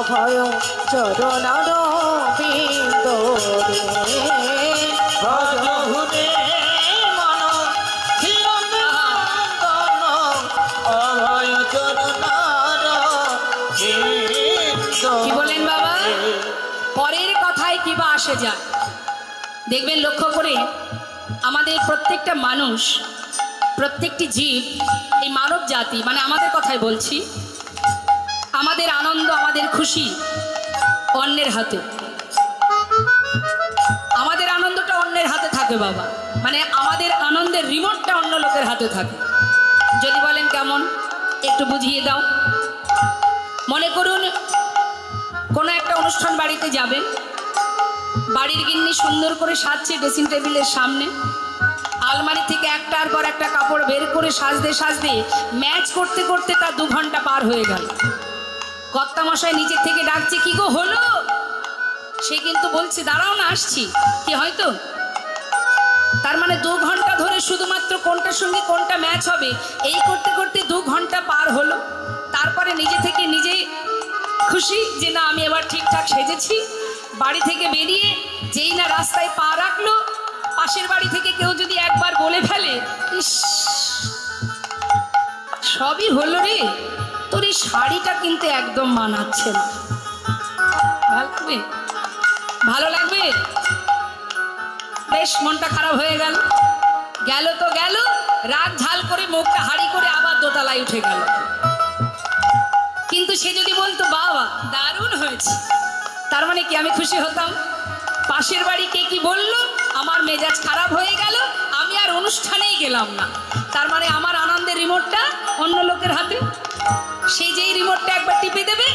অভয় চরণ বিন্দ ভজহুরে মন চিরন্তন অভয় চরণ কি বলেন বাবা? পরের কথায় কি বা আসে যায়? দেখবেন লক্ষ্য করে আমাদের প্রত্যেকটা মানুষ, প্রত্যেকটি জীব, এই মানব জাতি মানে আমাদের কথাই বলছি, আমাদের আনন্দ, আমাদের খুশি অন্যের হাতে। আমাদের আনন্দটা অন্যের হাতে থাকে বাবা, মানে আমাদের আনন্দের রিমোটটা অন্য লোকের হাতে থাকে। যদি বলেন কেমন, একটু বুঝিয়ে দাও। মনে করুন কোনো একটা অনুষ্ঠান বাড়িতে যাবেন, বাড়ির গিন্নি সুন্দর করে সাজছে ড্রেসিং টেবিলের সামনে, আলমারি থেকে একটার পর একটা কাপড় বের করে সাজতে সাজতে ম্যাচ করতে করতে তার 2 ঘন্টা পার হয়ে গেল। কর্তামশাই নিচের থেকে ডাকছে, কি গো হলো? সে কিন্তু বলছে দাঁড়াও না আসছি, কি হয়তো। তার মানে 2 ঘন্টা ধরে শুধুমাত্র কোনটার সঙ্গে কোনটা ম্যাচ হবে এই করতে করতে 2 ঘন্টা পার হলো। তারপরে নিজে থেকে নিজে খুশি যে না আমি এবার ঠিকঠাক সেজেছি। বাড়ি থেকে বেরিয়ে যেই না রাস্তায় পা রাখলো, পাশের বাড়ি থেকে কেউ যদি একবার বলে ফেলে, ইস সবই হলো রে, তোর এই শাড়িটা কিন্তু একদম মানাচ্ছে না। ভালো লাগবে? ভালো লাগবে? বেশ মনটা খারাপ হয়ে গেল। গেল তো গেল, রাগ ঝাল করে মুখটা হাড়ি করে আবার দোতলায় উঠে গেল। কিন্তু সে যদি বলতো বাবা দারুণ হয়েছে, তার মানে কি আমি খুশি হতাম? পাশের বাড়ি কে কি বললো, আমার মেজাজ খারাপ হয়ে গেল, আমি আর অনুষ্ঠানেই গেলাম না। তার মানে আমার আনন্দের রিমোটটা অন্য লোকের হাতে। সেই যেই রিমোটটা একবার টিপে দেবে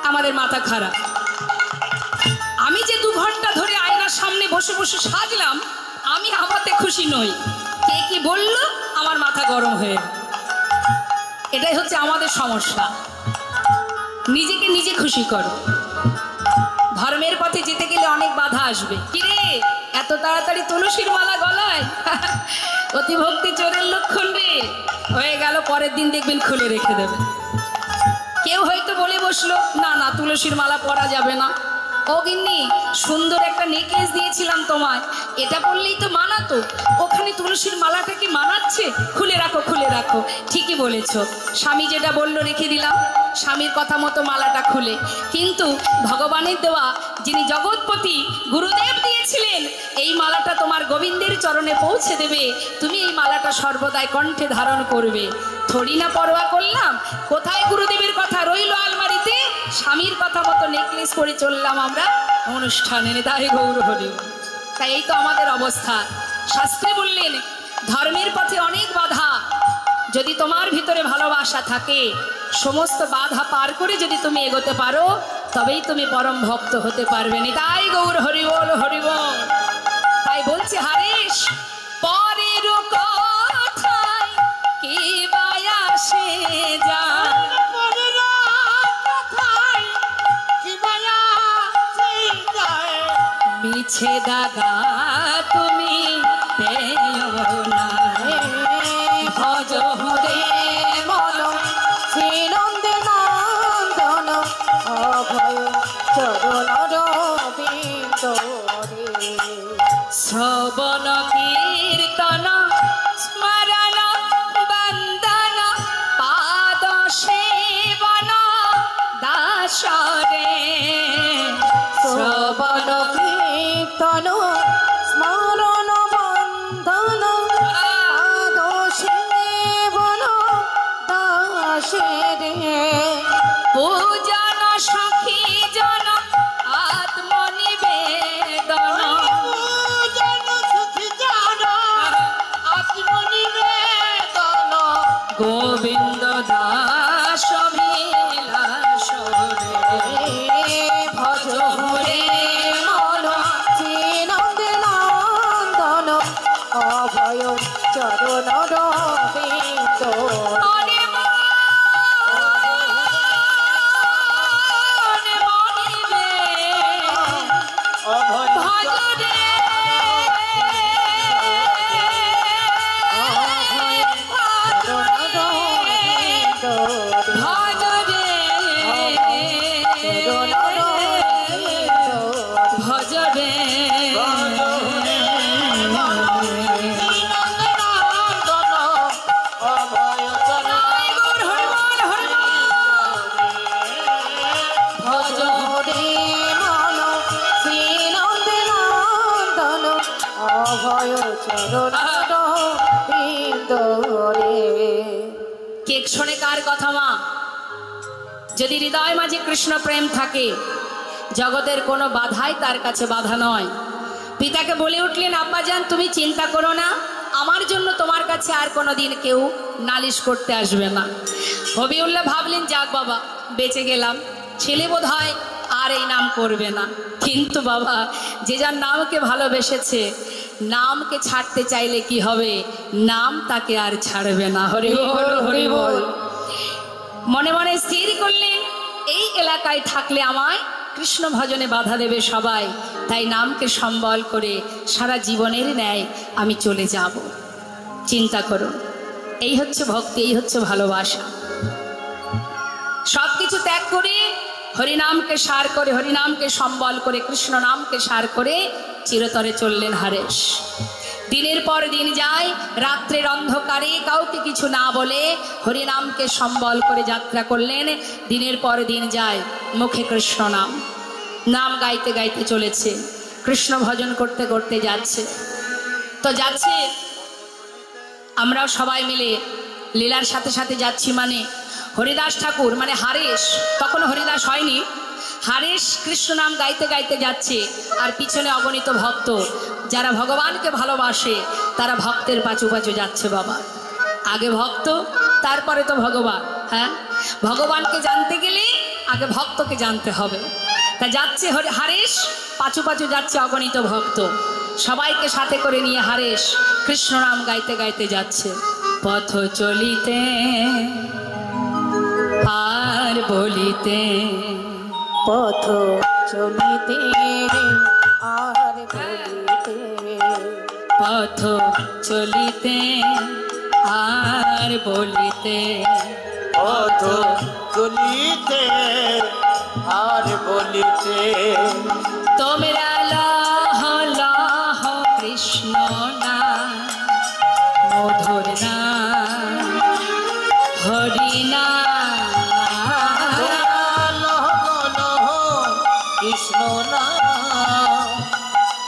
আমাদের মাথা খারাপ। আমি যে 2 ঘন্টা ধরে আয়নার সামনে বসে বসে সাজলাম, আমি আমাতে খুশি নই, কে কি বললো আমার মাথা গরম হয়ে। এটাই হচ্ছে আমাদের সমস্যা। নিজেকে নিজে খুশি করো। ধর্মের পথে যেতে গেলে অনেক বাধা আসবে। কিরে এত তাড়াতাড়ি তুলসীর মালা গলায়, অতিভক্তি চোরের লক্ষণ রে। হয়ে গেল, পরের দিন দেখবেন খুলে রেখে দেবে। কেউ হয়তো বলে বসলো না না তুলসীর মালা পরা যাবে না। ও গিন্নি সুন্দর একটা নেকলেস দিয়েছিলাম তোমায়, এটা পরলেই তো মানাতো, ওখানে তুলসীর মালাটা কি মানাচ্ছে? খুলে রাখো খুলে রাখো। ঠিকই বলেছ, স্বামী যেটা বললো রেখে দিলাম, স্বামীর কথা মতো মালাটা খুলে। কিন্তু ভগবানের দেওয়া যিনি জগৎপতি গুরুদেব দিয়েছিলেন, এই মালাটা তোমার গোবিন্দের চরণে পৌঁছে দেবে, তুমি এই মালাটা সর্বদাই কণ্ঠে ধারণ করবে। থরি না পরোয়া করলাম, কোথায় গুরুদেবের কথা রইল আলমারিতে, স্বামীর কথা মতো নেকলেস পরে চললাম আমরা অনুষ্ঠানে। তাই গৌর হরি। তাই এই তো আমাদের অবস্থা। শাস্ত্রে বললেন ধর্মের পথে অনেক বাধা, যদি তোমার ভিতরে ভালোবাসা থাকে, সমস্ত বাধা পার করে যদি তুমি এগোতে পারো, তবেই তুমি পরম ভক্ত হতে পারবে। তাই গৌর হরি বল হরি বল। তাই বলছে হারেশ, পরের কথায় কি বায়াসে যায়, মিছে দাগা তুমি পেও না। ভজ হরে মন শ্রীনন্দে নন্দন অভয় চরণ বিন্দ শ্রবণ কীর্তন স্মরণ বন্দন পাদ সেবন দাসরে। শ্রবণ কীর্তন স্মরণ বন্দন পাদ সেবন দাসেরে। পূজন সখী জন আত্মনিবেদন, গোবিন্দ দাস বিলাস রে। ভজ হরে মন শ্রীনন্দে নন্দন অভয় চরণ বিন্দ। চরণ বিন্দরে। কে শোনে কার কথা মা? যদি হৃদয় মাঝে কৃষ্ণ প্রেম থাকে, জগতের কোনো বাধাই তার কাছে বাধা নয়। পিতাকে বলে উঠলেন, আব্বাজান তুমি চিন্তা করো না, আমার জন্য তোমার কাছে আর কোনোদিন কেউ নালিশ করতে আসবে না। হবিউল্লাহ ভাবলেন, যাক বাবা বেঁচে গেলাম, ছেলে বোধ হয় আর এই নাম করবে না। কিন্তু বাবা, যে যার নামকে ভালোবেসেছে, নামকে ছাড়তে চাইলে কি হবে? নাম তাকে আর ছাড়বে না। হরি বল, হরি বল। মনে মনে স্থির করলেন, এই এলাকায় থাকলে আমায় কৃষ্ণ ভজনে বাধা দেবে সবাই, তাই নামকে সম্বল করে সারা জীবনের ন্যায় আমি চলে যাব। চিন্তা করুন, এই হচ্ছে ভক্তি, এই হচ্ছে ভালোবাসা। সবকিছু ত্যাগ করে হরিনামকে সার করে, হরিনামকে সম্বল করে, কৃষ্ণ নামকে সার করে চিরতরে চললেন হারেশ। দিনের পর দিন যায়, রাত্রের অন্ধকারে কাউকে কিছু না বলে হরিনামকে সম্বল করে যাত্রা করলেন। দিনের পর দিন যায়, মুখে কৃষ্ণ নাম, নাম গাইতে গাইতে চলেছে, কৃষ্ণ ভজন করতে করতে যাচ্ছে। তো যাচ্ছে, আমরাও সবাই মিলে লীলার সাথে সাথে যাচ্ছি। মানে হরিদাস ঠাকুর, মানে হারেশ, তখন হরিদাস হয়নি, হারেশ কৃষ্ণ নাম গাইতে গাইতে যাচ্ছে, আর পিছনে অগণিত ভক্ত যারা ভগবানকে ভালোবাসে তারা ভক্তের পাচু পাচু যাচ্ছে। বাবা, আগে ভক্ত, তারপরে তো ভগবান। হ্যাঁ, ভগবানকে জানতে গেলে আগে ভক্তকে জানতে হবে। তা যাচ্ছে হারেশ, পাচু পাচু যাচ্ছে অগণিত ভক্ত, সবাইকে সাথে করে নিয়ে হারেশ কৃষ্ণ নাম গাইতে গাইতে যাচ্ছে। পথ চলিতে আর বলিতে, পথ চলিতে আর বলিতে, পথ চলিতে আর বলিতে, পথ চলিতে আর বলিতে, তোমরা লহ লহ কৃষ্ণ নাম, মধুর নাম, হরি নাম, লহ লহ কৃষ্ণ নাম,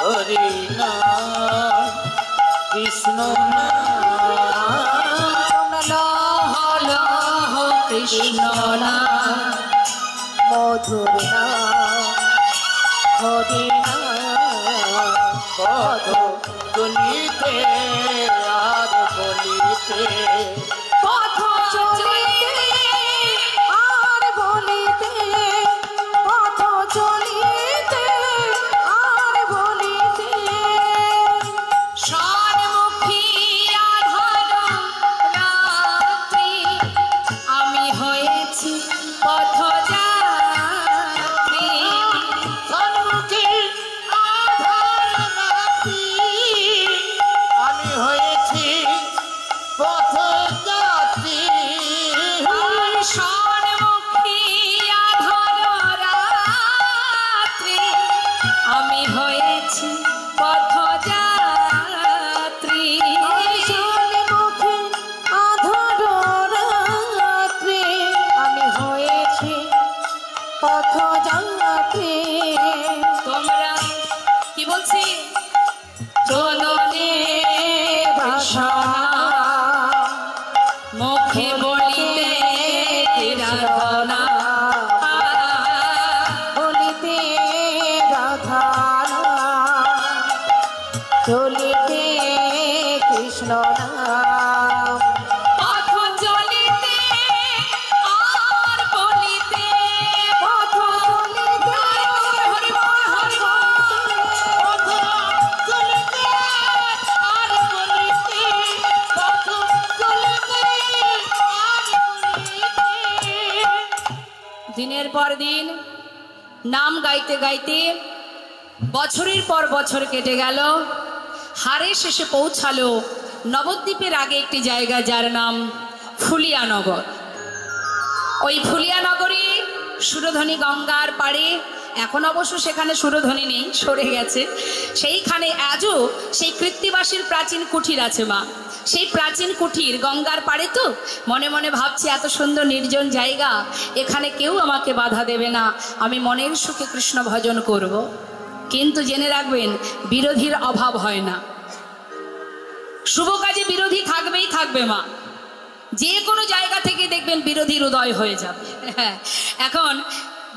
হরি নাম, কৃষ্ণ নাম, লহ লহ কৃষ্ণ নাম, মধুর নাম, হরি নাম। পথ চলিতে আর বলিতে, পথ চলিতে আর বলিতে, পথ চলিতে আর বলিতে, স্বর্ণমুখী আধার রাত্রি আমি হয়েছি পথযাত্রী, সন্মুখে আধার রাত্রি আমি হয়েছি পথযাত্রী, স্বর্ণমুখী আধার রাত্রি আমি হয়েছি পথযাত্রী, স্বর্ণমুখী আধার রাত্রি আমি হয়েছি পথযাত্রী। তোমরা কি বলছি? চলনে বাসনা মুখে বলিতে রাধনা, বলিতে রাধানা, চলিতে কৃষ্ণ নাম। পথ চলিতে আর বলিতে, পথ চলিতে হরি বল, হরি বল। পথ চলিতে আর বলিতে, পথ চলিতে আর বলিতে, দিনের পর দিন নাম গাইতে গাইতে বছরের পর বছর কেটে গেল। হারেশ এসে পৌঁছালো নবদ্বীপের আগে একটি জায়গা, যার নাম ফুলিয়ানগর। ওই ফুলিয়ানগরে সুরধ্বনি গঙ্গার পাড়ে, এখন অবশ্য সেখানে সুরধ্বনি নেই, সরে গেছে, সেইখানে আজও সেই কৃত্তিবাসীর প্রাচীন কুঠির আছে। মা, সেই প্রাচীন কুঠির গঙ্গার পাড়ে, তো মনে মনে ভাবছি এত সুন্দর নির্জন জায়গা, এখানে কেউ আমাকে বাধা দেবে না, আমি মনের সুখে কৃষ্ণ ভজন করব। কিন্তু জেনে রাখবেন, বিরোধীর অভাব হয় না। শুভ কাজে বিরোধী থাকবেই থাকবে মা, যে কোনো জায়গা থেকে দেখবেন বিরোধীর উদয় হয়ে যাবে। এখন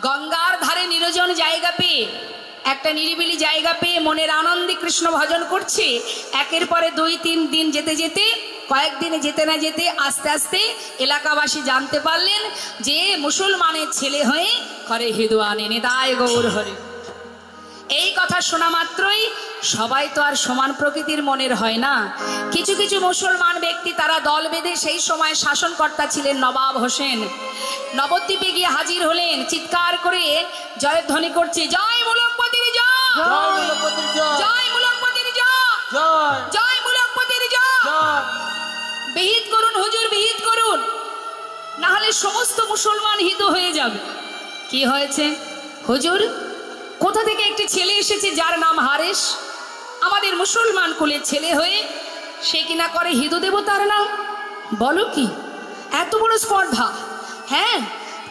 গঙ্গার ধারে নির্জন জায়গা পেয়ে, একটা নিরিবিলি জায়গা পেয়ে মনের আনন্দে কৃষ্ণ ভজন করছে। একের পরে 2-3 দিন যেতে যেতে, কয়েকদিনে যেতে না যেতে আস্তে আস্তে এলাকাবাসী জানতে পারলেন যে মুসলমানের ছেলে হয়ে করে হিদুয়ানে নিতাই গৌর হরে। এই কথা শোনা মাত্রই সবাই তো আর সমান প্রকৃতির মনের হয় না। কিছু কিছু মুসলমান ব্যক্তি তারা দল বেঁধে, সেই সময় শাসনকর্তা ছিলেন নবাব হোসেন, নবদ্বীপে গিয়ে হাজির হলেন, চিৎকার করে জয়ধ্বনি করছে, জয় মুলকপতির জয়, জয় মুলকপতির জয়, জয় মুলকপতির জয়, জয় জয় মুলকপতির জয়। জয়। বিহিত করুন হুজুর, বিহিত করুন, না হলে সমস্ত মুসলমান হিন্দু হয়ে যাবে। কি হয়েছে হুজুর? কোথা থেকে একটি ছেলে এসেছে যার নাম হারেস, আমাদের মুসলমান কুলের ছেলে হয়ে সে কিনা করে হিন্দু দেবতার নাম। বলো কি, এত বড় স্পর্ধা? হ্যাঁ,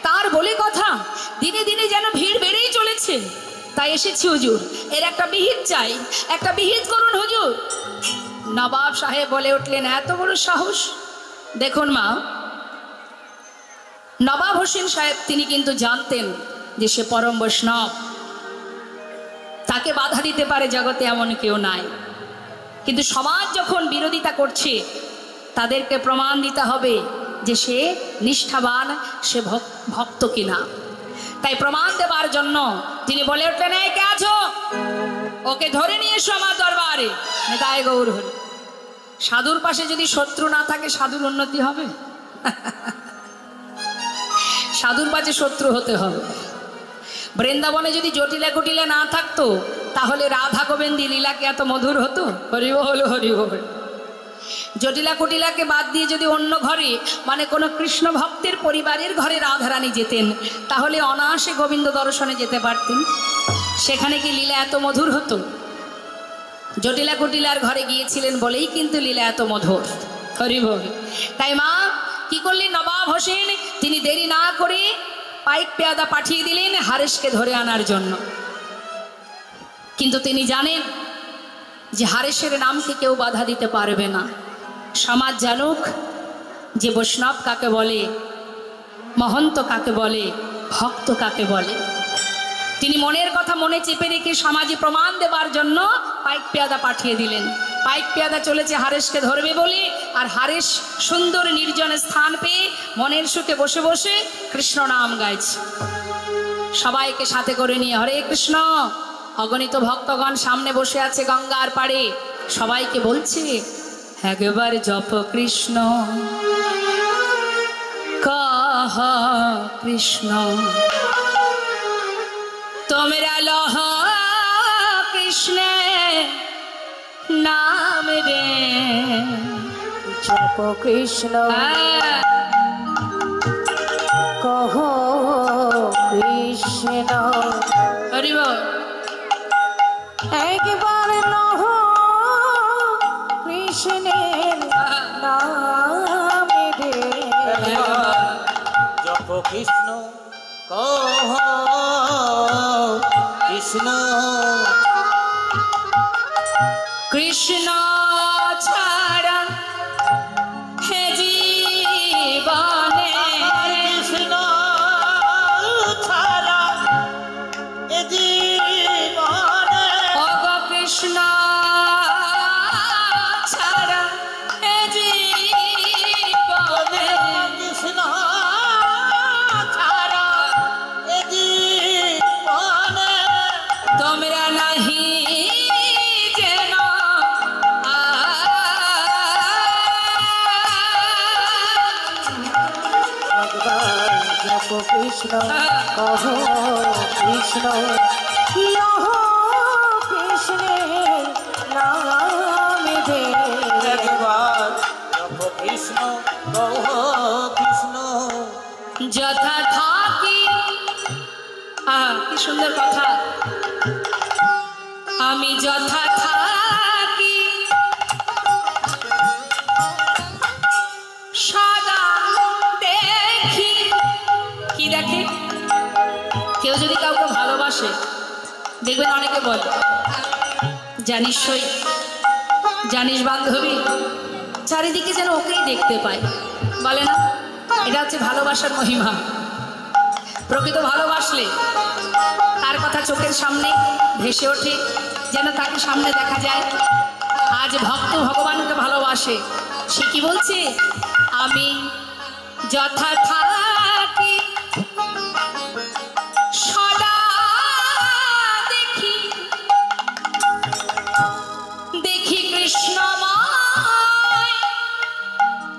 তার বলে কথা, দিনে দিনে যেন ভিড় বেড়েই চলেছে, তাই এসেছি হুজুর, এর একটা বিহিত চাই, একটা বিহিত করুন হুজুর। নবাব সাহেব বলে উঠলেন, এত বড় সাহস? দেখুন মা, নবাব হোসেন সাহেব তিনি কিন্তু জানতেন যে সে পরম বৈষ্ণব, তাকে বাধা দিতে পারে জগতে এমন কেউ নাই। কিন্তু সমাজ যখন বিরোধিতা করছে, তাদেরকে প্রমাণ দিতে হবে যে সে নিষ্ঠাবান, সে ভক্ত কিনা। তাই প্রমাণ দেবার জন্য তিনি বলে উঠলেন, এই কে আছো? ওকে ধরে নিয়ে এসো আমার দরবারে। নিতাই গৌর হরি। সাধুর পাশে যদি শত্রু না থাকে, সাধুর উন্নতি হবে? সাধুর পাশে শত্রু হতে হবে। বৃন্দাবনে যদি জটিলা কুটিলা না থাকতো, তাহলে রাধা গোবিন্দ লীলাকে এত মধুর হতো? হরি বল, হরি বল। জটিলা কুটিলাকে বাদ দিয়ে যদি অন্য ঘরে, মানে কোনো কৃষ্ণ ভক্তের পরিবারের ঘরে রাধারানী যেতেন, তাহলে অনায়াসে গোবিন্দ দর্শনে যেতে পারতেন। সেখানে কি লীলা এত মধুর হতো? জটিলা কুটিলার ঘরে গিয়েছিলেন বলেই কিন্তু লীলা এত মধুর। হরি বল। তাই মা কি করলেন? নবাব হোসেন তিনি দেরি না করে পাইক পেয়াদা পাঠিয়ে দিলেন হারেসকে ধরে আনার জন্য। কিন্তু তিনি জানেন যে হারেসের নামকে কেউ বাধা দিতে পারবে না। সমাজ জানুক যে বৈষ্ণব কাকে বলে, মহন্ত কাকে বলে, ভক্ত কাকে বলে। তিনি মনের কথা মনে চেপে রেখে সমাজে প্রমাণ দেবার জন্য পাইক পেয়াদা পাঠিয়ে দিলেন। পাইক পেয়াদা চলেছে হারেসকে ধরবে বলে, আর হারেস সুন্দর নির্জন স্থান পেয়ে মনের সুখে বসে বসে কৃষ্ণ নাম গাইছে, সবাইকে সাথে করে নিয়ে। হরে কৃষ্ণ। অগণিত ভক্তগণ সামনে বসে আছে গঙ্গার পাড়ে, সবাইকে বলছে, একবার জপ কৃষ্ণ, কহ কৃষ্ণ, তোমরা লহ কৃষ্ণ নাম রে। জপ কৃষ্ণ, কহ কৃষ্ণ, হরি বল। একবার লহ কৃষ্ণের নাম রে। জপ কৃষ্ণ, কহ কৃষ্ণ, কৃষ্ণ ছাড়া হে জীবনে, কৃষ্ণ ছাড়া এ জীবনে, অগ কৃষ্ণ ছাড়া হে জীবনে, কৃষ্ণ ছাড়া এ জীবনে, তোমরা নাহি যেন একবার জপ কৃষ্ণ, কহ কৃষ্ণ, লহ কৃষ্ণের নাম রে। একবার জপ কৃষ্ণ, কহ কৃষ্ণ, যথা থাকি। কি সুন্দর কথা। আমি যথা থাকি সদা দেখি। কি দেখে? কেউ যদি কাউকে ভালোবাসে, দেখবেন অনেকে বলে, জানিস সই জানিস বান্ধবী, চারিদিকে যেন ওকেই দেখতে পাই, বলে না এটা হচ্ছে ভালোবাসার মহিমা। প্রকৃত ভালোবাসলে তার কথা চোখের সামনে ভেসে ওঠে, যেন তাকে সামনে দেখা যায়। আজ ভক্ত ভগবানকে ভালোবাসে, সে কি বলছে, আমি যথা থাকি সদা দেখি দেখি কৃষ্ণময়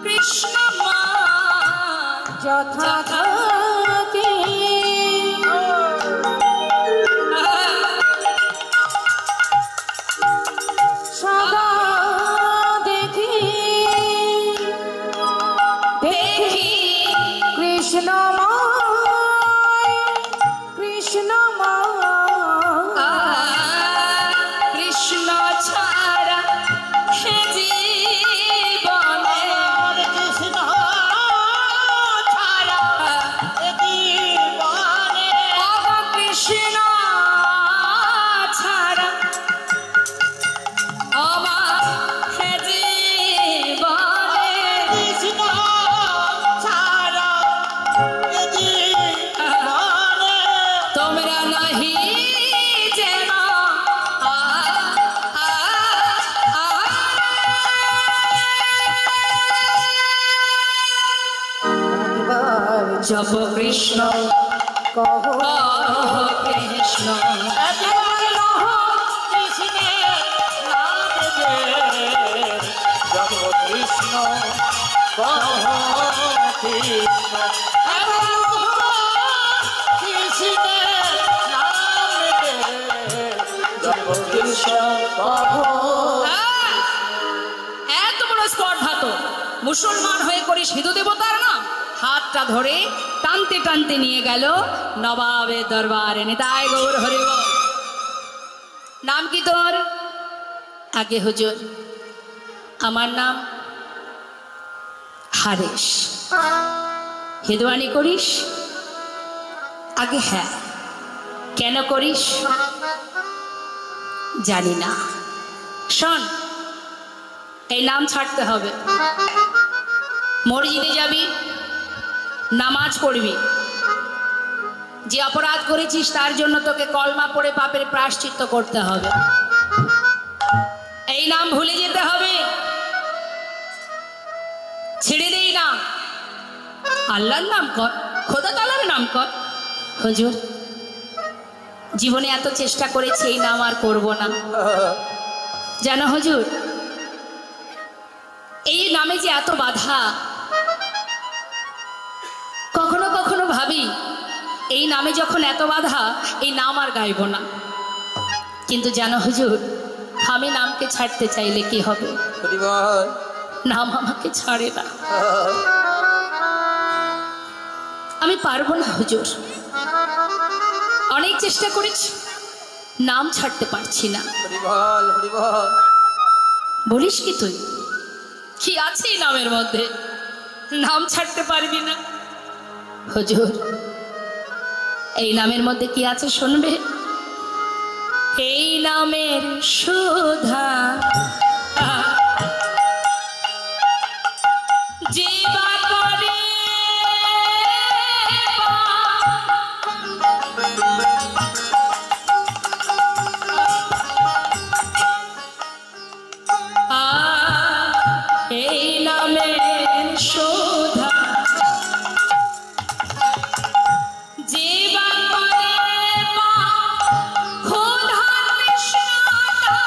কৃষ্ণময় যথা থাকে সদা দেখি দেখি কৃষ্ণময় কৃষ্ণময় কৃষ্ণ ছাড়া হে জীবনে আমার কৃষ্ণ ছাড়া এ জীবনে কৃষ্ণ ছাড়া আমার হে জীবনে কৃষ্ণ ছাড়া এ জীবনে তোমরা নাহি যেন একবার জপ কৃষ্ণ কহ কৃষ্ণ একবার নহ কৃষ্ণের নাম যে জপ কৃষ্ণ কহ কৃষ্ণ একবার নহ কৃষ্ণের নাম যে জপ কৃষ্ণ কহ এত বড় স্পর্ধা তো মুসলমান হয়ে করিস হিন্দু দেবতার নাম। হাতটা ধরে টানতে টানতে নিয়ে গেল নবাবের দরবারে। নিতাই গৌর হরি বল। নাম কি তোর? আগে হুজুর আমার নাম হারেশ। হিদুয়ানি করিস? আগে হ্যাঁ। কেন করিস? জানি না। শোন, এই নাম ছাড়তে হবে। মসজিদে যাবি, নামাজ পড়বি, যে অপরাধ করেছিস তার জন্য তোকে কলমা পড়ে পাপের প্রায়শ্চিত্ত করতে হবে। এই নাম ভুলে যেতে হবে। ছেড়ে দেই না, আল্লাহর নাম কর, খোদা তাআলার নাম কর। হুজুর জীবনে এত চেষ্টা করেছি, এই নাম আর করব না। জানো হুজুর, এই নামে যে এত বাধা। কখনো কখনো ভাবি এই নামে যখন এত বাধা, এই নাম আর গাইব না। কিন্তু জানো হুজুর, আমি নামকে ছাড়তে চাইলে কি হবে? নাম আমাকে ছাড়ে না। আমি পারবো না হুজুর, অনেক চেষ্টা করেছি, নাম ছাড়তে পারছি না। বলিস কি তুই? কি আছে এই নামের মধ্যে? নাম ছাড়তে পারবি না? হুজুর এই নামের মধ্যে কি আছে শুনবে? এই নামের সুধা জীবা করে এই নামের সুধা জীবা করে ক্ষুধা তৃষ্ণাটা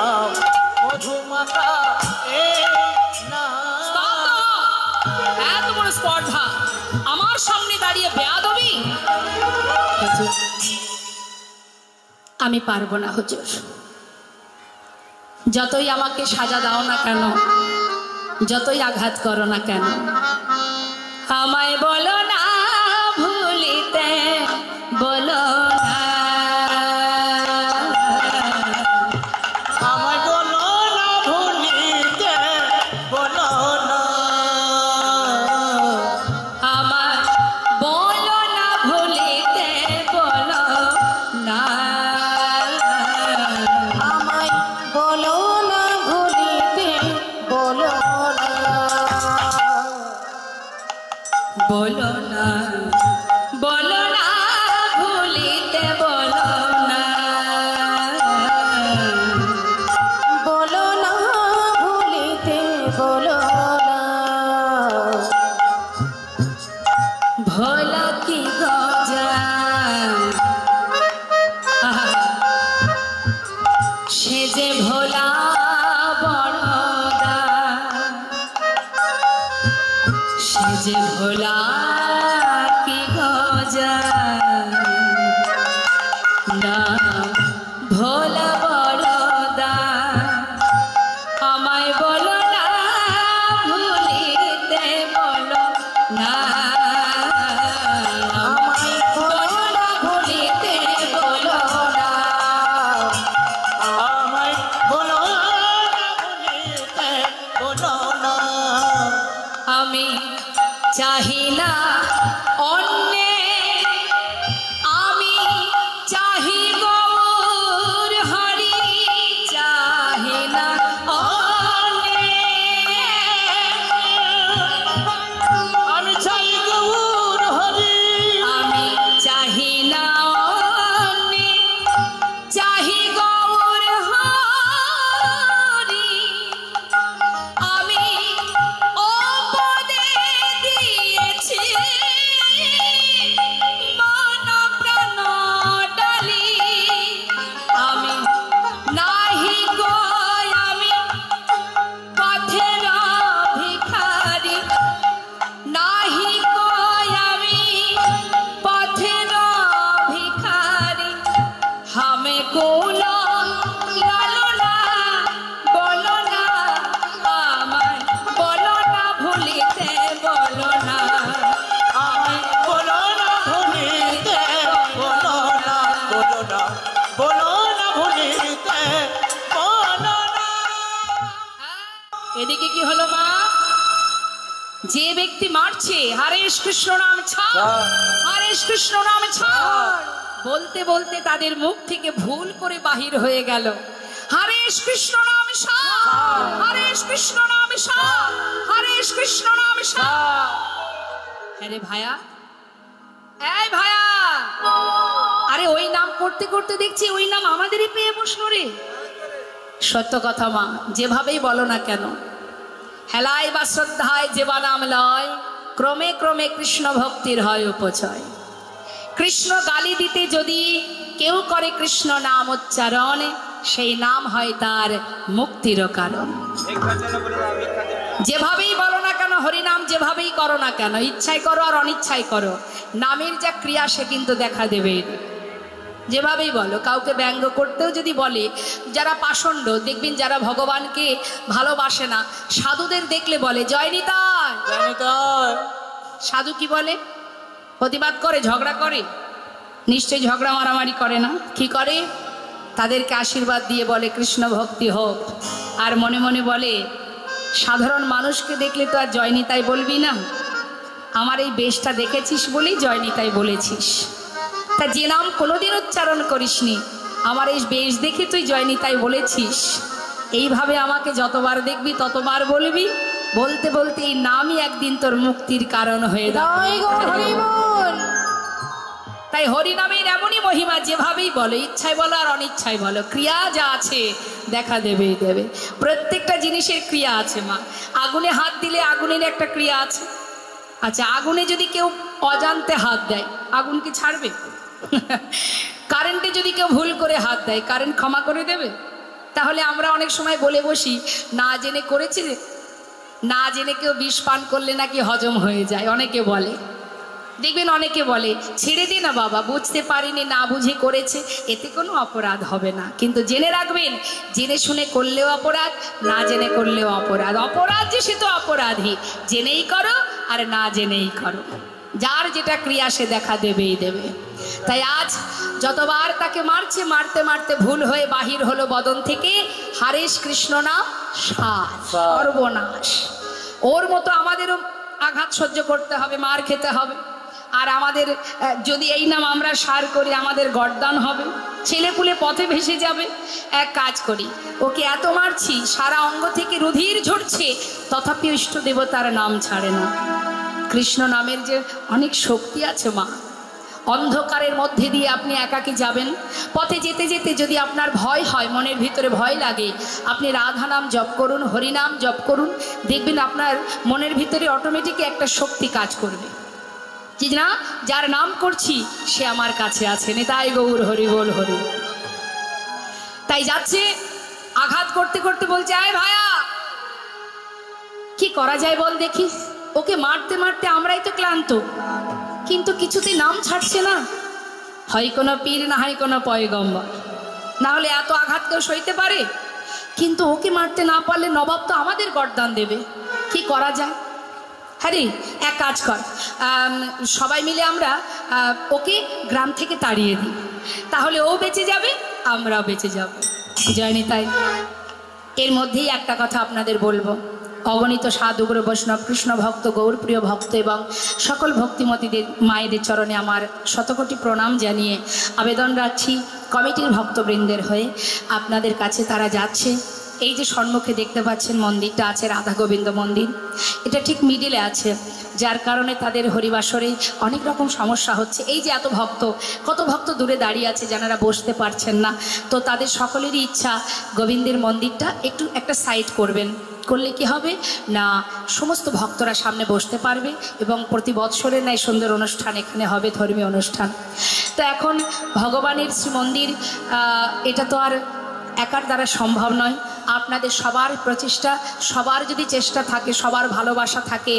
নাম মধুমাখা এই নাম। এত বড় স্পর্ধা আমার সামনে দাঁড়িয়ে বেয়াদবি! হুজুর, আমি পারবো না হুজুর। যতই আমাকে সাজা দাও না কেন, যতই আঘাত করো না কেন, আমায় বলো না ভুলিতে, বলো না। আমায় বলো না ভুলিতে, বলো না। আমায় বলো না ভুলিতে, বলো না। আমায় বলো না ভুলিতে, বলো না। বলো না, বলো না ভুলিতে, বলো না। বলো না ভুলিতে, বলো না। ভোলা কি গজা, সে যে ভোলা বড়দা, সে যে ভোলা কি গজা, না ভোলা বড়দা। আমায় বলো না ভুলিতে, বলো না। আমায় বলো না ভুলিতে, বলো না। আমায় বলো না ভুলিতে, বলো না। আমি চাহি না অন্যে, আমি চাহি গৌর হরি, চাহি না অন্যে। আমি চাই গৌর হরি, আমি চাহি না অন্যে, চাহি গৌর হরি। আমি অপদে দিয়েছি মন প্রাণ ডালি। আমি নাহি গো, আমি পথের ভিখারি, নাহি গো আমি পথের ভিখারি। হামে কোলো লালনা, বলো না। আমায় বলো না ভুলিতে, বলো না। আমায় বলো না ভুলিতে, বলো না, বলো না, বলো না ভুলিতে, বলো না। এদিকে কি হলো মা? যে ব্যক্তি মারছে হরে কৃষ্ণ নাম ছাড়, হরে কৃষ্ণ নাম ছাড় বলতে বলতে তাদের মুখ থেকে ভুল করে বাহির হয়ে গেল হরে কৃষ্ণ নাম ছাড়, হরে কৃষ্ণ নাম ছাড়, হরে কৃষ্ণ নাম ছাড়। আরে ভায়া, এই ভায়া, আরে ওই নাম করতে করতে দেখছি ওই নাম আমাদেরই পেয়ে বসলো রে। সত্য কথা মা, যেভাবেই বলো না কেন, হেলায় বা শ্রদ্ধায় যেবা নাম লয়, ক্রমে ক্রমে কৃষ্ণ ভক্তির হয় উপচয়। কৃষ্ণ গালি দিতে যদি কেউ করে কৃষ্ণ নাম উচ্চারণ, সেই নাম হয় তার মুক্তির কারণ। যেভাবেই বলো না কেন হরিনাম, যেভাবেই করো না কেন, ইচ্ছায় করো আর অনিচ্ছায় করো, নামের যা ক্রিয়া সে কিন্তু দেখা দেবে। যেভাবেই বলো, কাউকে ব্যঙ্গ করতেও যদি বলে, যারা পাষণ্ড দেখবেন, যারা ভগবানকে ভালোবাসে না, সাধুদের দেখলে বলে জয় নিতাই। সাধু কি বলে? প্রতিবাদ করে, ঝগড়া করে? নিশ্চয়ই ঝগড়া মারামারি করে না। কি করে? তাদেরকে আশীর্বাদ দিয়ে বলে কৃষ্ণ ভক্তি হোক, আর মনে মনে বলে সাধারণ মানুষকে দেখলে তো আর জয় নিতাই বলবি না, আমার এই বেশটা দেখেছিস বলেই জয় নিতাই বলেছিস। তা যে নাম কোনোদিন উচ্চারণ করিসনি, আমার এই বেশ দেখে তুই জয় নিতাই বলেছিস। এইভাবে আমাকে যতবার দেখবি ততবার বলবি, বলতে বলতে এই নামই একদিন তোর মুক্তির কারণ হয়ে জয় গো হরি বল। তাই হরিনামের এমনই মহিমা, যেভাবেই বলো, ইচ্ছায় বলো আর অনিচ্ছায় বলো, ক্রিয়া যা আছে দেখা দেবেই দেবে। প্রত্যেকটা জিনিসের ক্রিয়া আছে মা। আগুনে হাত দিলে আগুনের একটা ক্রিয়া আছে। আচ্ছা, আগুনে যদি কেউ অজান্তে হাত দেয়, আগুন কি ছাড়বে? কারেন্টে যদি কেউ ভুল করে হাত দেয়, কারেন্ট ক্ষমা করে দেবে? তাহলে আমরা অনেক সময় বলে বসি না জেনে করেছি, না জেনে কেউ বিষ পান করলে নাকি হজম হয়ে যায়, অনেকে বলে। দেখবেন অনেকে বলে ছেড়ে দে না বাবা, বুঝতে পারিনি, না বুঝে করেছে, এতে কোনো অপরাধ হবে না। কিন্তু জেনে রাখবেন, জেনে শুনে করলেও অপরাধ, না জেনে করলেও অপরাধ। অপরাধ যে সে তো অপরাধী, জেনেই করো আর না জেনেই করো, যার যেটা ক্রিয়া সে দেখা দেবেই দেবে। তাই আজ যতবার তাকে মারছে, মারতে মারতে ভুল হয়ে বাহির হলো বদন থেকে হারেশ কৃষ্ণ নাম সার, সর্বনাশ। ওর মতো আমাদেরও আঘাত সহ্য করতে হবে, মার খেতে হবে। আর আমাদের যদি এই নাম আমরা সার করি, আমাদের গর্দান হবে, ছেলেপুলে পথে ভেসে যাবে। এক কাজ করি, ওকে এত মারছি, সারা অঙ্গ থেকে রুধির ঝরছে, তথাপি ইষ্ট দেবতার নাম ছাড়ে না। কৃষ্ণ নামের যে অনেক শক্তি আছে মা। অন্ধকারের মধ্যে দিয়ে আপনি একাকী যাবেন, পথে যেতে যেতে যদি আপনার ভয় হয়, মনের ভিতরে ভয় লাগে, আপনি রাধা নাম জপ করুন, হরিনাম জপ করুন, দেখবেন আপনার মনের ভিতরে অটোমেটিক একটা শক্তি কাজ করবে যে না, যার নাম করছি সে আমার কাছে আছে। নিতাই গৌর হরি বল হরি। তাই যাচ্ছে, আঘাত করতে করতে বলছে আয় ভায়া, কি করা যায় বল দেখি। ওকে মারতে মারতে আমরাই তো ক্লান্ত, কিন্তু কিছুতে নাম ছাড়ছে না। হয় কোনো পীর, না হয় কোনো পয়গম্বর, না হলে এত আঘাত কেউ সইতে পারে? কিন্তু ওকে মারতে না পারলে নবাব তো আমাদের গর্দান দেবে, কি করা যায়? হ্যাঁ রে, এক কাজ কর, সবাই মিলে আমরা ওকে গ্রাম থেকে তাড়িয়ে দিই, তাহলে ও বেঁচে যাবে, আমরাও বেঁচে যাব। জানি তাই এর মধ্যেই একটা কথা আপনাদের বলবো। অগণিত সাধুগুরু বৈষ্ণব কৃষ্ণ ভক্ত, গৌরপ্রিয় ভক্ত এবং সকল ভক্তিমতীদের মায়েদের চরণে আমার শতকোটি প্রণাম জানিয়ে আবেদন রাখছি কমিটির ভক্তবৃন্দের হয়ে আপনাদের কাছে। তারা যাচ্ছে, এই যে সম্মুখে দেখতে পাচ্ছেন মন্দিরটা আছে রাধা গোবিন্দ মন্দির, এটা ঠিক মিডিলে আছে, যার কারণে তাদের হরিবাসরে অনেক রকম সমস্যা হচ্ছে। এই যে এত ভক্ত, কত ভক্ত দূরে দাঁড়িয়ে আছে যারা বসতে পারছেন না, তো তাদের সকলেরই ইচ্ছা গোবিন্দের মন্দিরটা একটু একটা সাইড করবেন। করলে কি হবে না, সমস্ত ভক্তরা সামনে বসতে পারবে এবং প্রতি বৎসরের ন্যায় সুন্দর অনুষ্ঠান এখানে হবে, ধর্মীয় অনুষ্ঠান। তো এখন ভগবানের শ্রী মন্দির, এটা তো আর একার দ্বারা সম্ভব নয়। আপনাদের সবার প্রচেষ্টা, সবার যদি চেষ্টা থাকে, সবার ভালোবাসা থাকে,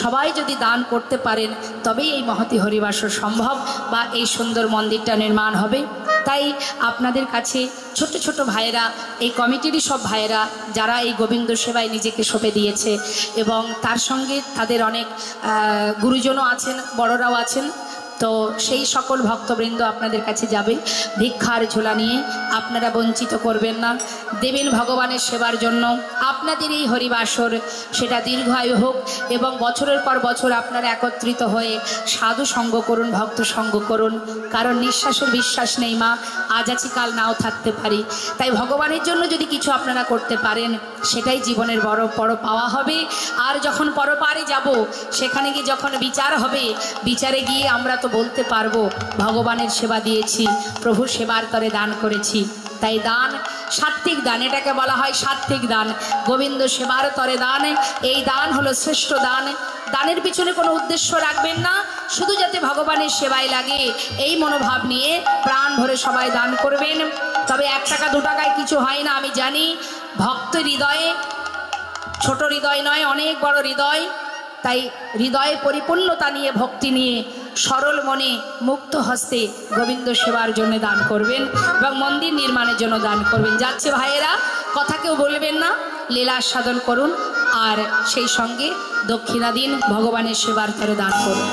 সবাই যদি দান করতে পারেন, তবেই এই মহতি হরিবাসর সম্ভব বা এই সুন্দর মন্দিরটা নির্মাণ হবে। তাই আপনাদের কাছে ছোট ছোট ভাইয়েরা, এই কমিটিরই সব ভাইয়েরা যারা এই গোবিন্দ সেবায় নিজেকে সঁপে দিয়েছে, এবং তার সঙ্গে তাদের অনেক গুরুজনও আছেন, বড়রাও আছেন, তো সেই সকল ভক্তবৃন্দ আপনাদের কাছে যাবে। ভিক্ষার ঝোলা নিয়ে আপনারা বঞ্চিত করবেন না, দেবেন ভগবানের সেবার জন্য। আপনাদের এই হরিবাসর সেটা দীর্ঘায়ু হোক এবং বছরের পর বছর আপনারা একত্রিত হয়ে সাধু সঙ্গ করুন, ভক্ত সঙ্গ করুন। কারণ নিঃশ্বাসের বিশ্বাস নেই মা, আজ আছি কাল নাও থাকতে পারি। তাই ভগবানের জন্য যদি কিছু আপনারা করতে পারেন, সেটাই জীবনের বড় বড় পাওয়া হবে। আর যখন পরপারে যাব, সেখানে গিয়ে যখন বিচার হবে, বিচারে গিয়ে আমরা তো বলতে পারবো ভগবানের সেবা দিয়েছি, প্রভু সেবার তরে দান করেছি। তাই দান সাত্ত্বিক দান, এটাকে বলা হয় সাত্ত্বিক দান, গোবিন্দ সেবার তরে দান। এই দান হলো শ্রেষ্ঠ দান। দানের পিছনে কোনো উদ্দেশ্য রাখবেন না, শুধু যাতে ভগবানের সেবায় লাগে এই মনোভাব নিয়ে প্রাণ ভরে সবাই দান করবেন। তবে 1 টাকা 2 টাকায় কিছু হয় না, আমি জানি। ভক্ত হৃদয়ে, ছোট হৃদয় নয়, অনেক বড় হৃদয়। তাই হৃদয়ে পরিপূর্ণতা নিয়ে, ভক্তি নিয়ে, সরল মনে, মুক্ত হস্তে গোবিন্দ সেবার জন্য দান করবেন এবং মন্দির নির্মাণের জন্য দান করবেন। যাচ্ছে ভাইয়েরা, কথা কেউ বলবেন না, লীলা সাধন করুন আর সেই সঙ্গে দক্ষিণা দিন, ভগবানের সেবার তরে দান করুন।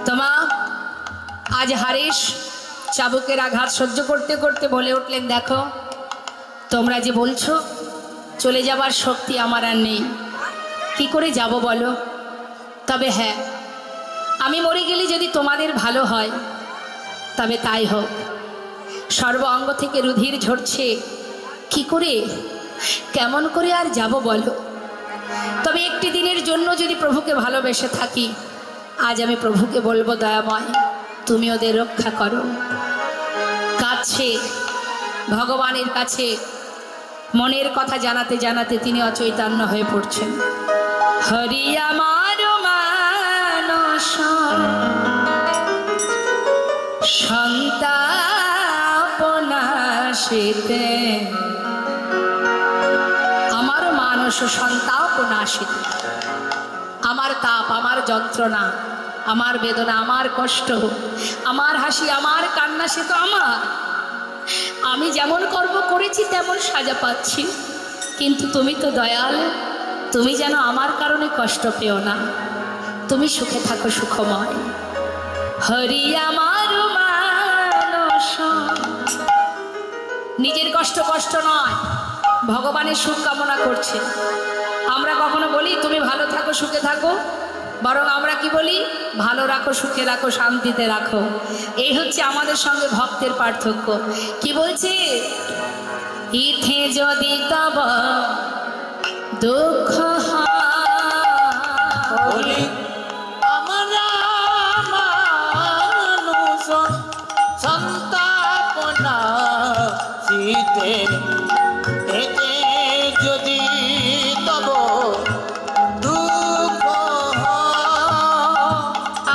তোমা আজ হারেশ চাবুকের আঘাত সহ্য করতে করতে বলে উঠলেন, দেখো তোমরা যে বলছো চলে যাবার শক্তি আমার আর নেই, কি করে যাব বলো? তবে হ্যাঁ, আমি মরে গেলে যদি তোমাদের ভালো হয় তবে তাই হোক। সর্ব অঙ্গ থেকে রুধির ঝরছে, কি করে, কেমন করে আর যাব বলো? তবে একটি দিনের জন্য যদি প্রভুকে ভালোবেসে থাকি, আজ আমি প্রভুকে বলবো, দয়াময় তুমি ওদের রক্ষা করো। কাছে ভগবানের কাছে মনের কথা জানাতে জানাতে তিনি অচৈতন্য হয়ে পড়ছেন। হরি আমার মানস সন্তাপনাশ, আসিতে আমার মানস সন্তাপ নাশিতে। আমার তাপ, আমার যন্ত্রণা, আমার বেদনা, আমার কষ্ট, আমার হাসি, আমার কান্না, সে তো আমার। আমি যেমন কর্ম করেছি তেমন সাজা পাচ্ছি, কিন্তু তুমি তো দয়াল, তুমি যেন আমার কারণে কষ্ট পেও না, তুমি সুখে থাকো সুখময়। হরি আমার মানস। নিজের কষ্ট কষ্ট নয়, ভগবানের সুখ কামনা করছে। আমরা কখনো বলি তুমি ভালো থাকো সুখে থাকো, বরং আমরা কি বলি ভালো রাখো সুখে রাখো শান্তিতে রাখো। এই হচ্ছে আমাদের সঙ্গে ভক্তের পার্থক্য। কি বলছে, ইথে যদি তব দুঃখ হরি আমরা মানুষ সন্তাপনা শীতে এতে যদি তব দুঃখ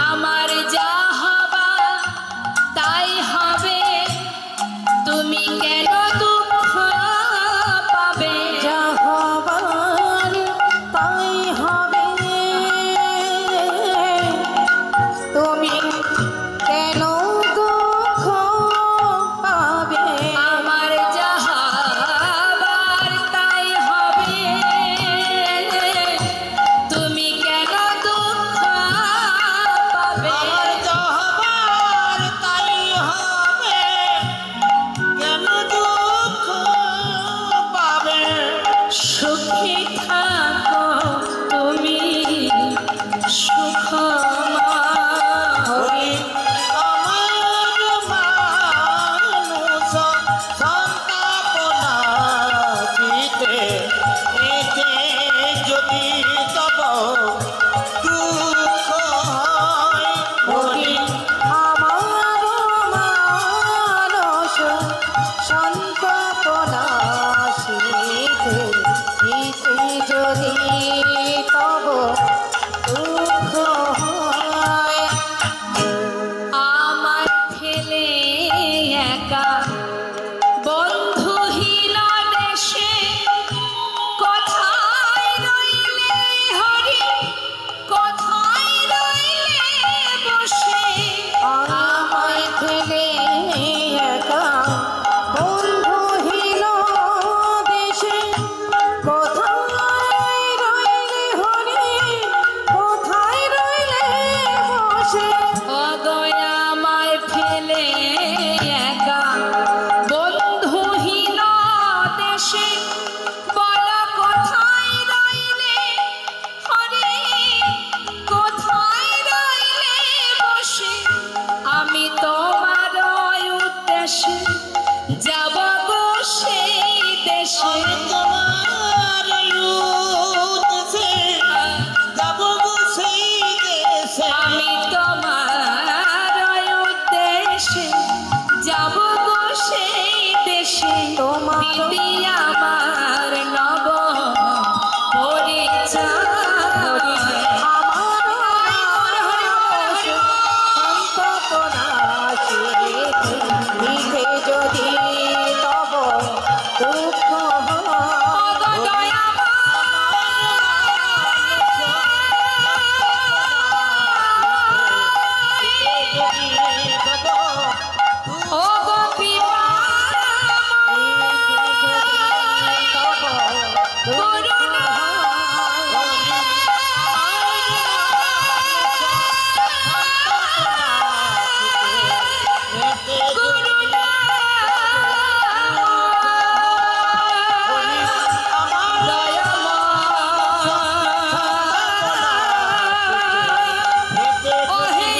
আমার যা হবা তাই হবে, তুমি কেন দুঃখ পাবে? যা হবার তাই হবে, তুমি কেন দুঃখ পাবে? আমার যা হবার তাই হবে, তুমি কেন দুঃখ পাবে? আমার যাহবার তাই হবে, কেন দুঃখ পাবে? সুখী থাকো তুমি সুখময়। হরি আমার মানুষ সন্তাপনা শীতে এতে যদি তব দুঃখ হয়। হরি আমার মানস সন্তপনা শীতে, শীতে যদি তব দুঃখ হয়। আমার ফেলে একা বন্ধুহীন দেশে কোথায় রইলে হরি, কোথায় রইলে বসে? আমায় ফেলে একা বন্ধুহীন দেশে কোথায় রইলে হরি, কোথায় রইলে বসে? অগয়া আমায় ফেলে একা বন্ধুহীন দেশে, বল কোথায় রইলে হরে, কোথায় রইলে বসে? আমি তোমার উদ্দেশ্যে যাব গো সেই দেশে। আমি তোমার উদ্দেশে যাব গো সেই দেশে। আমি তোমার উদ্দেশ্যে যাব গো সেই দেশে। তোমার দিদি আমার নব পরিচয়। আমার মানস সন্তপনা শীতে, শীতে যদি তব দুঃখ হয়। ও গো কৃপা করুণা করুণা ওহে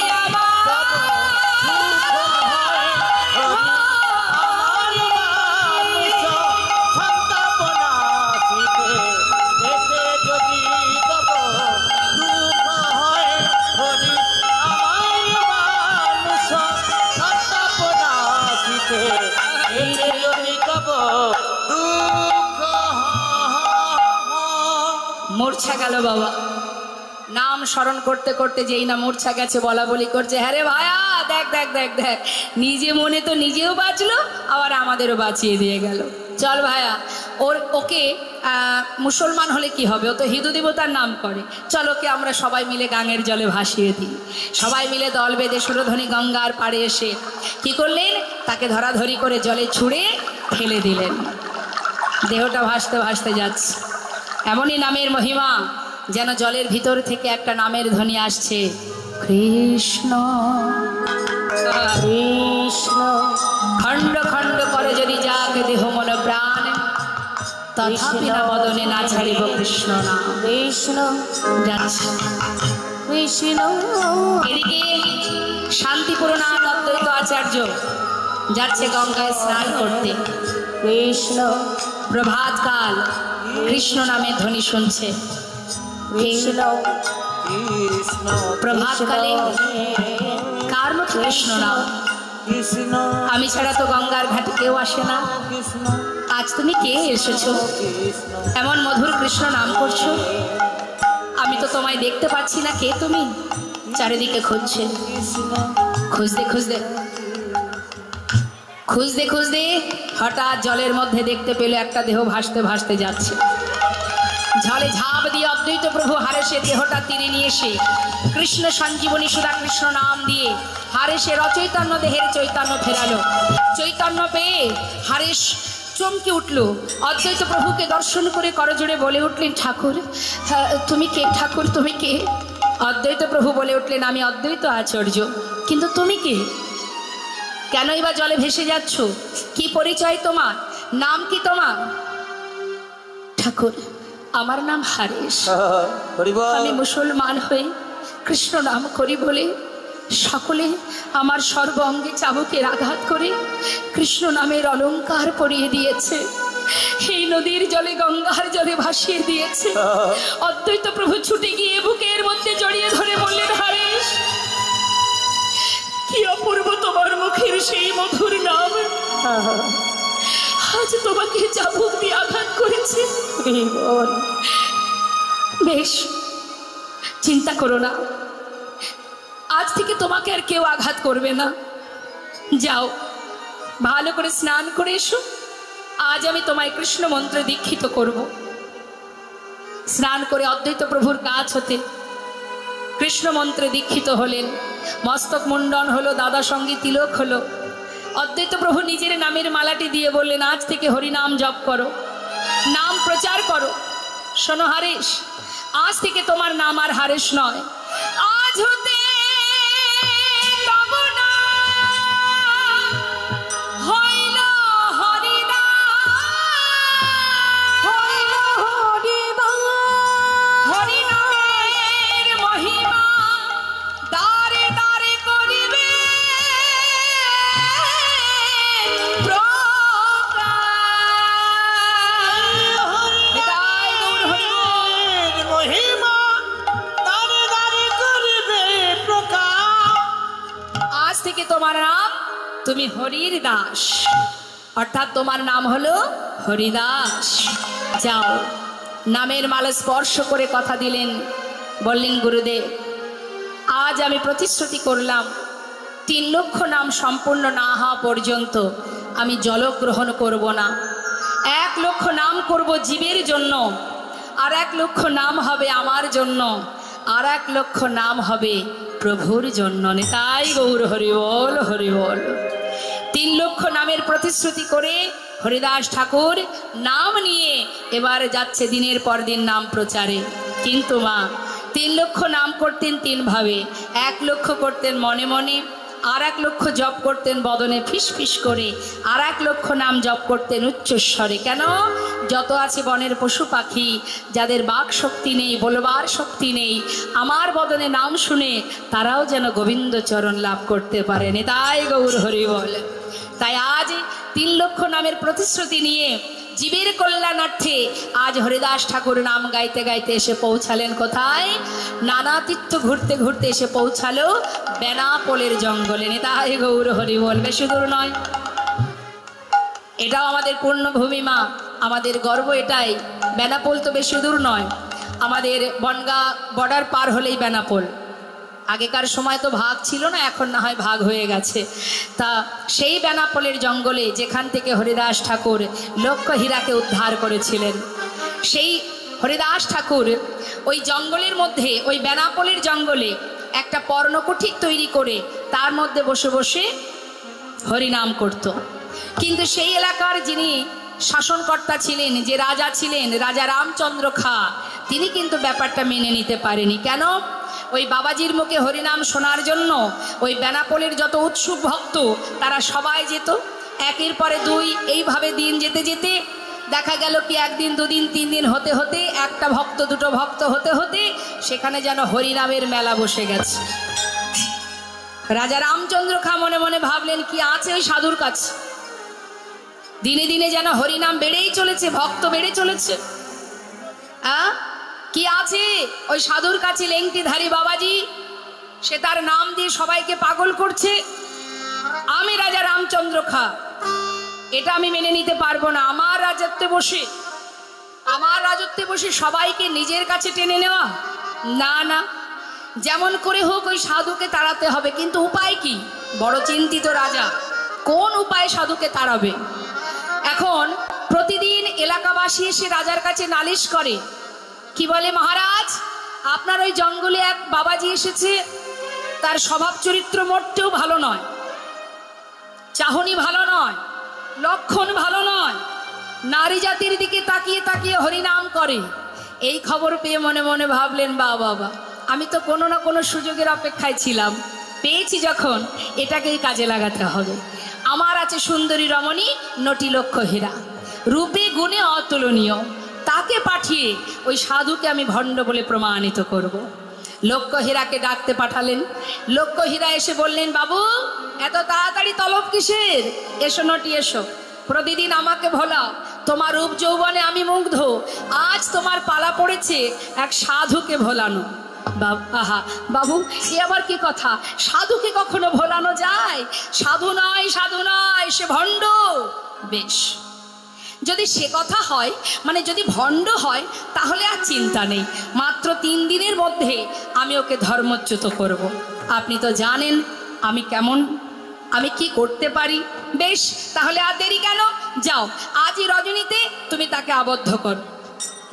মূর্ছা গেল বাবা, নাম স্মরণ করতে করতে যেই না মূর্ছা গেছে, বলা বলি করছে, হ্যাঁ রে ভায়াত দেখ দেখ দেখ দেখ, নিজে মনে তো নিজেও বাঁচলো, আবার আমাদেরও বাঁচিয়ে দিয়ে গেল। চল ভাইয়া, ওকে মুসলমান হলে কি হবে, ও তো হিন্দু দেবতার নাম করে। চল ওকে আমরা সবাই মিলে গাঙের জলে ভাসিয়ে দিই। সবাই মিলে দল বেঁধে সুরধ্বনি গঙ্গার পাড়ে এসে কি করলেন, তাকে ধরাধরি করে জলে ছুঁড়ে ফেলে দিলেন। দেহটা ভাসতে ভাসতে যাচ্ছে। এমনই নামের মহিমা, যেন জলের ভিতর থেকে একটা নামের ধ্বনি আসছে, কৃষ্ণ কৃষ্ণ। খণ্ড খণ্ড করে যদি যাক দেহ মন প্রাণ, তথাপি না বদনে না ছাড়িব কৃষ্ণ নাম। কৃষ্ণ যাচ্ছে। কৃষ্ণ এদিকে শান্তিপূর্ণান অদ্বৈত আচার্য যাচ্ছে গঙ্গায় স্নান করতে। কৃষ্ণ প্রভাতকাল কৃষ্ণ নামে ধ্বনি শুনছে। কৃষ্ণ কৃষ্ণ প্রভাতকালে কার মুখে কৃষ্ণ নাম? কৃষ্ণ আমি ছাড়া তো গঙ্গার ঘাটে কেউ আসে না। কৃষ্ণ আজ তুমি কে এসেছো, কৃষ্ণ এমন মধুর কৃষ্ণ নাম করছো? আমি তো তোমায় দেখতে পাচ্ছি না, কে তুমি? চারিদিকে খুঁজছে। খুঁজতে খুঁজতে খুঁজতে খুঁজতে হঠাৎ জলের মধ্যে দেখতে পেল একটা দেহ ভাসতে ভাসতে যাচ্ছে। জলে ঝাঁপ দিয়ে অদ্বৈত প্রভু হারেসের দেহটা তীরে নিয়ে এসে কৃষ্ণ সঞ্জীবনী সুধা কৃষ্ণ নাম দিয়ে হারেসের অচৈতন্য দেহের চৈতন্য ফেরালো। চৈতন্য পেয়ে হারেস চমকে উঠল। অদ্বৈত প্রভুকে দর্শন করে করজোড়ে বলে উঠলেন, ঠাকুর তুমি কে? ঠাকুর তুমি কে? অদ্বৈত প্রভু বলে উঠলেন, আমি অদ্বৈত আচার্য। কিন্তু তুমি কে? কেনই বা জলে ভেসে যাচ্ছ? কি পরিচয় তোমার? নাম কি তোমার? ঠাকুর আমার নাম হারেস। আমি মুসলমান হয়ে কৃষ্ণ নাম করি বলে সকলে আমার সর্ব অঙ্গে চাবুকের আঘাত করে কৃষ্ণ নামের অলংকার পরিয়ে দিয়েছে, এই নদীর জলে গঙ্গার জলে ভাসিয়ে দিয়েছে। অদ্বৈত প্রভু ছুটে গিয়ে বুকের মধ্যে জড়িয়ে ধরে বললেন, হারেস কি অপূর্ব তোমার মুখের সেই মধুর নাম, আজ তোমাকে চাবুক দিয়ে আঘাত করেছে। বেশ, চিন্তা করো না, আজ থেকে তোমাকে আর কেউ আঘাত করবে না। যাও ভালো করে স্নান করে এসো, আজ আমি তোমায় কৃষ্ণ মন্ত্রে দীক্ষিত করব। স্নান করে অদ্বৈত প্রভুর কাছ হতে কৃষ্ণ মন্ত্রে দীক্ষিত হলেন। মস্তক মুন্ডন হলো, দাদা সঙ্গে তিলক হলো। অদ্বৈত প্রভু নিজের নামের মালাটি দিয়ে বললেন, আজ থেকে হরিনাম জপ করো, নাম প্রচার করো। শোনো হারেস, আজ থেকে তোমার নাম আর হারেস নয়, আজ হতে তোমার নাম, তুমি হরির দাস, অর্থাৎ তোমার নাম হলো হরিদাস। যাও, নামের মালা স্পর্শ করে কথা দিলেন, বললেন, গুরুদেব আজ আমি প্রতিশ্রুতি করলাম 3 লক্ষ নাম সম্পূর্ণ না হওয়া পর্যন্ত আমি জলগ্রহণ করব না। 1 লক্ষ নাম করব জীবের জন্য, আর 1 লক্ষ নাম হবে আমার জন্য, আর 1 লক্ষ নাম হবে প্রভুর জন্য। নিতাই গৌর হরি বল, হরি বল। 3 লক্ষ নামের প্রতিশ্রুতি করে হরিদাস ঠাকুর নাম নিয়ে এবার যাচ্ছে দিনের পর দিন নাম প্রচারে। কিন্তু মা 3 লক্ষ নাম করতেন 3 ভাবে। 1 লক্ষ করতেন মনে মনে, আর 1 লক্ষ জপ করতেন বদনে ফিস ফিস করে, আর 1 লক্ষ নাম জপ করতেন উচ্চস্বরে। কেন? যত আছে বনের পশু পাখি, যাদের বাক শক্তি নেই, বলবার শক্তি নেই, আমার বদনে নাম শুনে তারাও যেন গোবিন্দ চরণ লাভ করতে পারে। নিতাই গৌর হরি বল। তাই আজ 3 লক্ষ নামের প্রতিশ্রুতি নিয়ে জীবের কল্যাণার্থে আজ হরিদাস ঠাকুর নাম গাইতে গাইতে এসে পৌঁছালেন কোথায়? নানা তীর্থ ঘুরতে ঘুরতে এসে পৌঁছালো বেনাপোলের জঙ্গলে। নিতাই গৌর হরি বল। বেশি দূর নয়, এটাও আমাদের পূর্ণভূমি মা, আমাদের গর্ব এটাই। বেনাপোল তো বেশি দূর নয়, আমাদের বনগাঁ বর্ডার পার হলেই বেনাপোল। আগেকার সময় তো ভাগ ছিল না, এখন না হয় ভাগ হয়ে গেছে। তা সেই বেনাপোলের জঙ্গলে যেখান থেকে হরিদাস ঠাকুর লক্ষ্য হীরাকে উদ্ধার করেছিলেন, সেই হরিদাস ঠাকুর ওই জঙ্গলের মধ্যে, ওই বেনাপোলের জঙ্গলে একটা পর্ণকুঠির তৈরি করে তার মধ্যে বসে বসে হরিনাম করত। কিন্তু সেই এলাকার যিনি শাসনকর্তা ছিলেন, যে রাজা ছিলেন, রাজা রামচন্দ্র খাঁ, তিনি কিন্তু ব্যাপারটা মেনে নিতে পারেনি। কেন? ওই বাবাজির মুখে হরিনাম শোনার জন্য ওই বেনাপোলের যত উৎসুক ভক্ত তারা সবাই যেত, একের পরে দুই, এইভাবে দিন যেতে যেতে দেখা গেল কি একদিন, দুদিন, 3 দিন হতে হতে, একটা ভক্ত, দুটো ভক্ত হতে হতে সেখানে যেন হরিনামের মেলা বসে গেছে। রাজা রামচন্দ্র খাঁ মনে মনে ভাবলেন, কি আছে ওই সাধুর কাছে? দিনে দিনে যেন হরিনাম বেড়েই চলেছে, ভক্ত বেড়ে চলেছে। কি আছে ওই সাধুর কাছে? লেংটিধারী বাবাজি, সে তার নাম দিয়ে সবাইকে পাগল করছে। আমি রাজা রামচন্দ্র খাঁ, এটা আমি মেনে নিতে পারবো না। আমার রাজত্বে বসে সবাইকে নিজের কাছে টেনে নেওয়া, না না, যেমন করে হোক ওই সাধুকে তাড়াতে হবে। কিন্তু উপায় কি? বড় চিন্তিত রাজা, কোন উপায়ে সাধুকে তাড়াবে? এখন প্রতিদিন এলাকাবাসী এসে রাজার কাছে নালিশ করে, কি বলে, মহারাজ আপনার ওই জঙ্গলে এক বাবাজি এসেছে, তার স্বভাব চরিত্র মোটেও ভালো নয়, চাহনি ভালো নয়, লক্ষণ ভালো নয়, নারী জাতির দিকে তাকিয়ে তাকিয়ে হরিনাম করে। এই খবর পেয়ে মনে মনে ভাবলেন, বাবা, আমি তো কোনো না কোনো সুযোগের অপেক্ষায় ছিলাম, পেয়েছি যখন এটাকেই কাজে লাগাতে হবে। আমার আছে সুন্দরী রমণী নটি লক্ষ্য হীরা, রূপে গুণে অতুলনীয়, তাকে পাঠিয়ে ওই সাধুকে আমি ভণ্ড বলে প্রমাণিত করব। লক্ষ্য হীরাকে ডাকতে পাঠালেন। লক্ষ্য হীরা এসে বললেন, বাবু এত তাড়াতাড়ি তলব কিসের? এসো নটি, এসো, প্রতিদিন আমাকে ভোলাও, তোমার রূপ যৌবনে আমি মুগ্ধ, আজ তোমার পালা পড়েছে এক সাধুকে ভোলানো। আহা বাবু, এ আবার কি কথা? সাধুকে কখনো ভোলানো যায়? সাধু নয়, সাধু নয়, সে ভণ্ড। বেশ, যদি সে কথা হয়, মানে যদি ভণ্ড হয়, তাহলে আর চিন্তা নেই, মাত্র 3 দিনের মধ্যে আমি ওকে ধর্মচ্যুত করব। আপনি তো জানেন আমি কেমন, আমি কি করতে পারি। বেশ, তাহলে আর দেরি কেন? যাও, আজই রজনীতে তুমি তাকে আবদ্ধ কর।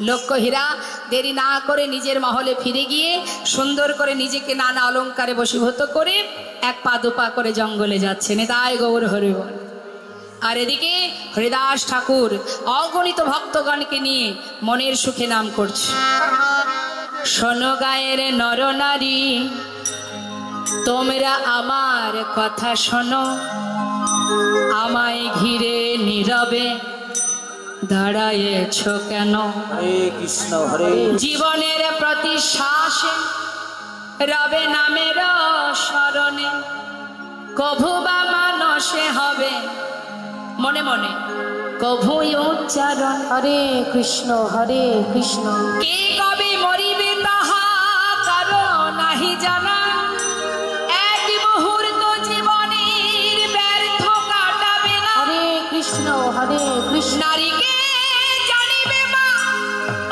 লক্ষ্য হীরা দেরি না করে নিজের মহলে ফিরে গিয়ে সুন্দর করে নিজেকে নানা অলঙ্কারে বশীভূত করে 1 পা 2 পা করে জঙ্গলে যাচ্ছেন। তাই গৌর হরিবল। আর এদিকে হরিদাস ঠাকুর অগণিত ভক্তগণকে নিয়ে মনের সুখে নাম করছে। শোনো গায়ের নরনারী, তোমরা আমার কথা শোনো, আমায় ঘিরে নীরবে দাঁড়ায়েছ কেন? হরে কৃষ্ণ, হরে জীবনের প্রতি শ্বাসে রবে নামের স্মরণে, কভু বা মানসে হবে মনে মনে কভু উচ্চারণ। হরে কৃষ্ণ, হরে কৃষ্ণ। কে কবে মরিবে তাহা কারো নাহি জানা, এক মুহূর্ত জীবনের ব্যর্থ কাটাবে না। হরে কৃষ্ণ, হরে কৃষ্ণ। নারীকে জানিবে মা,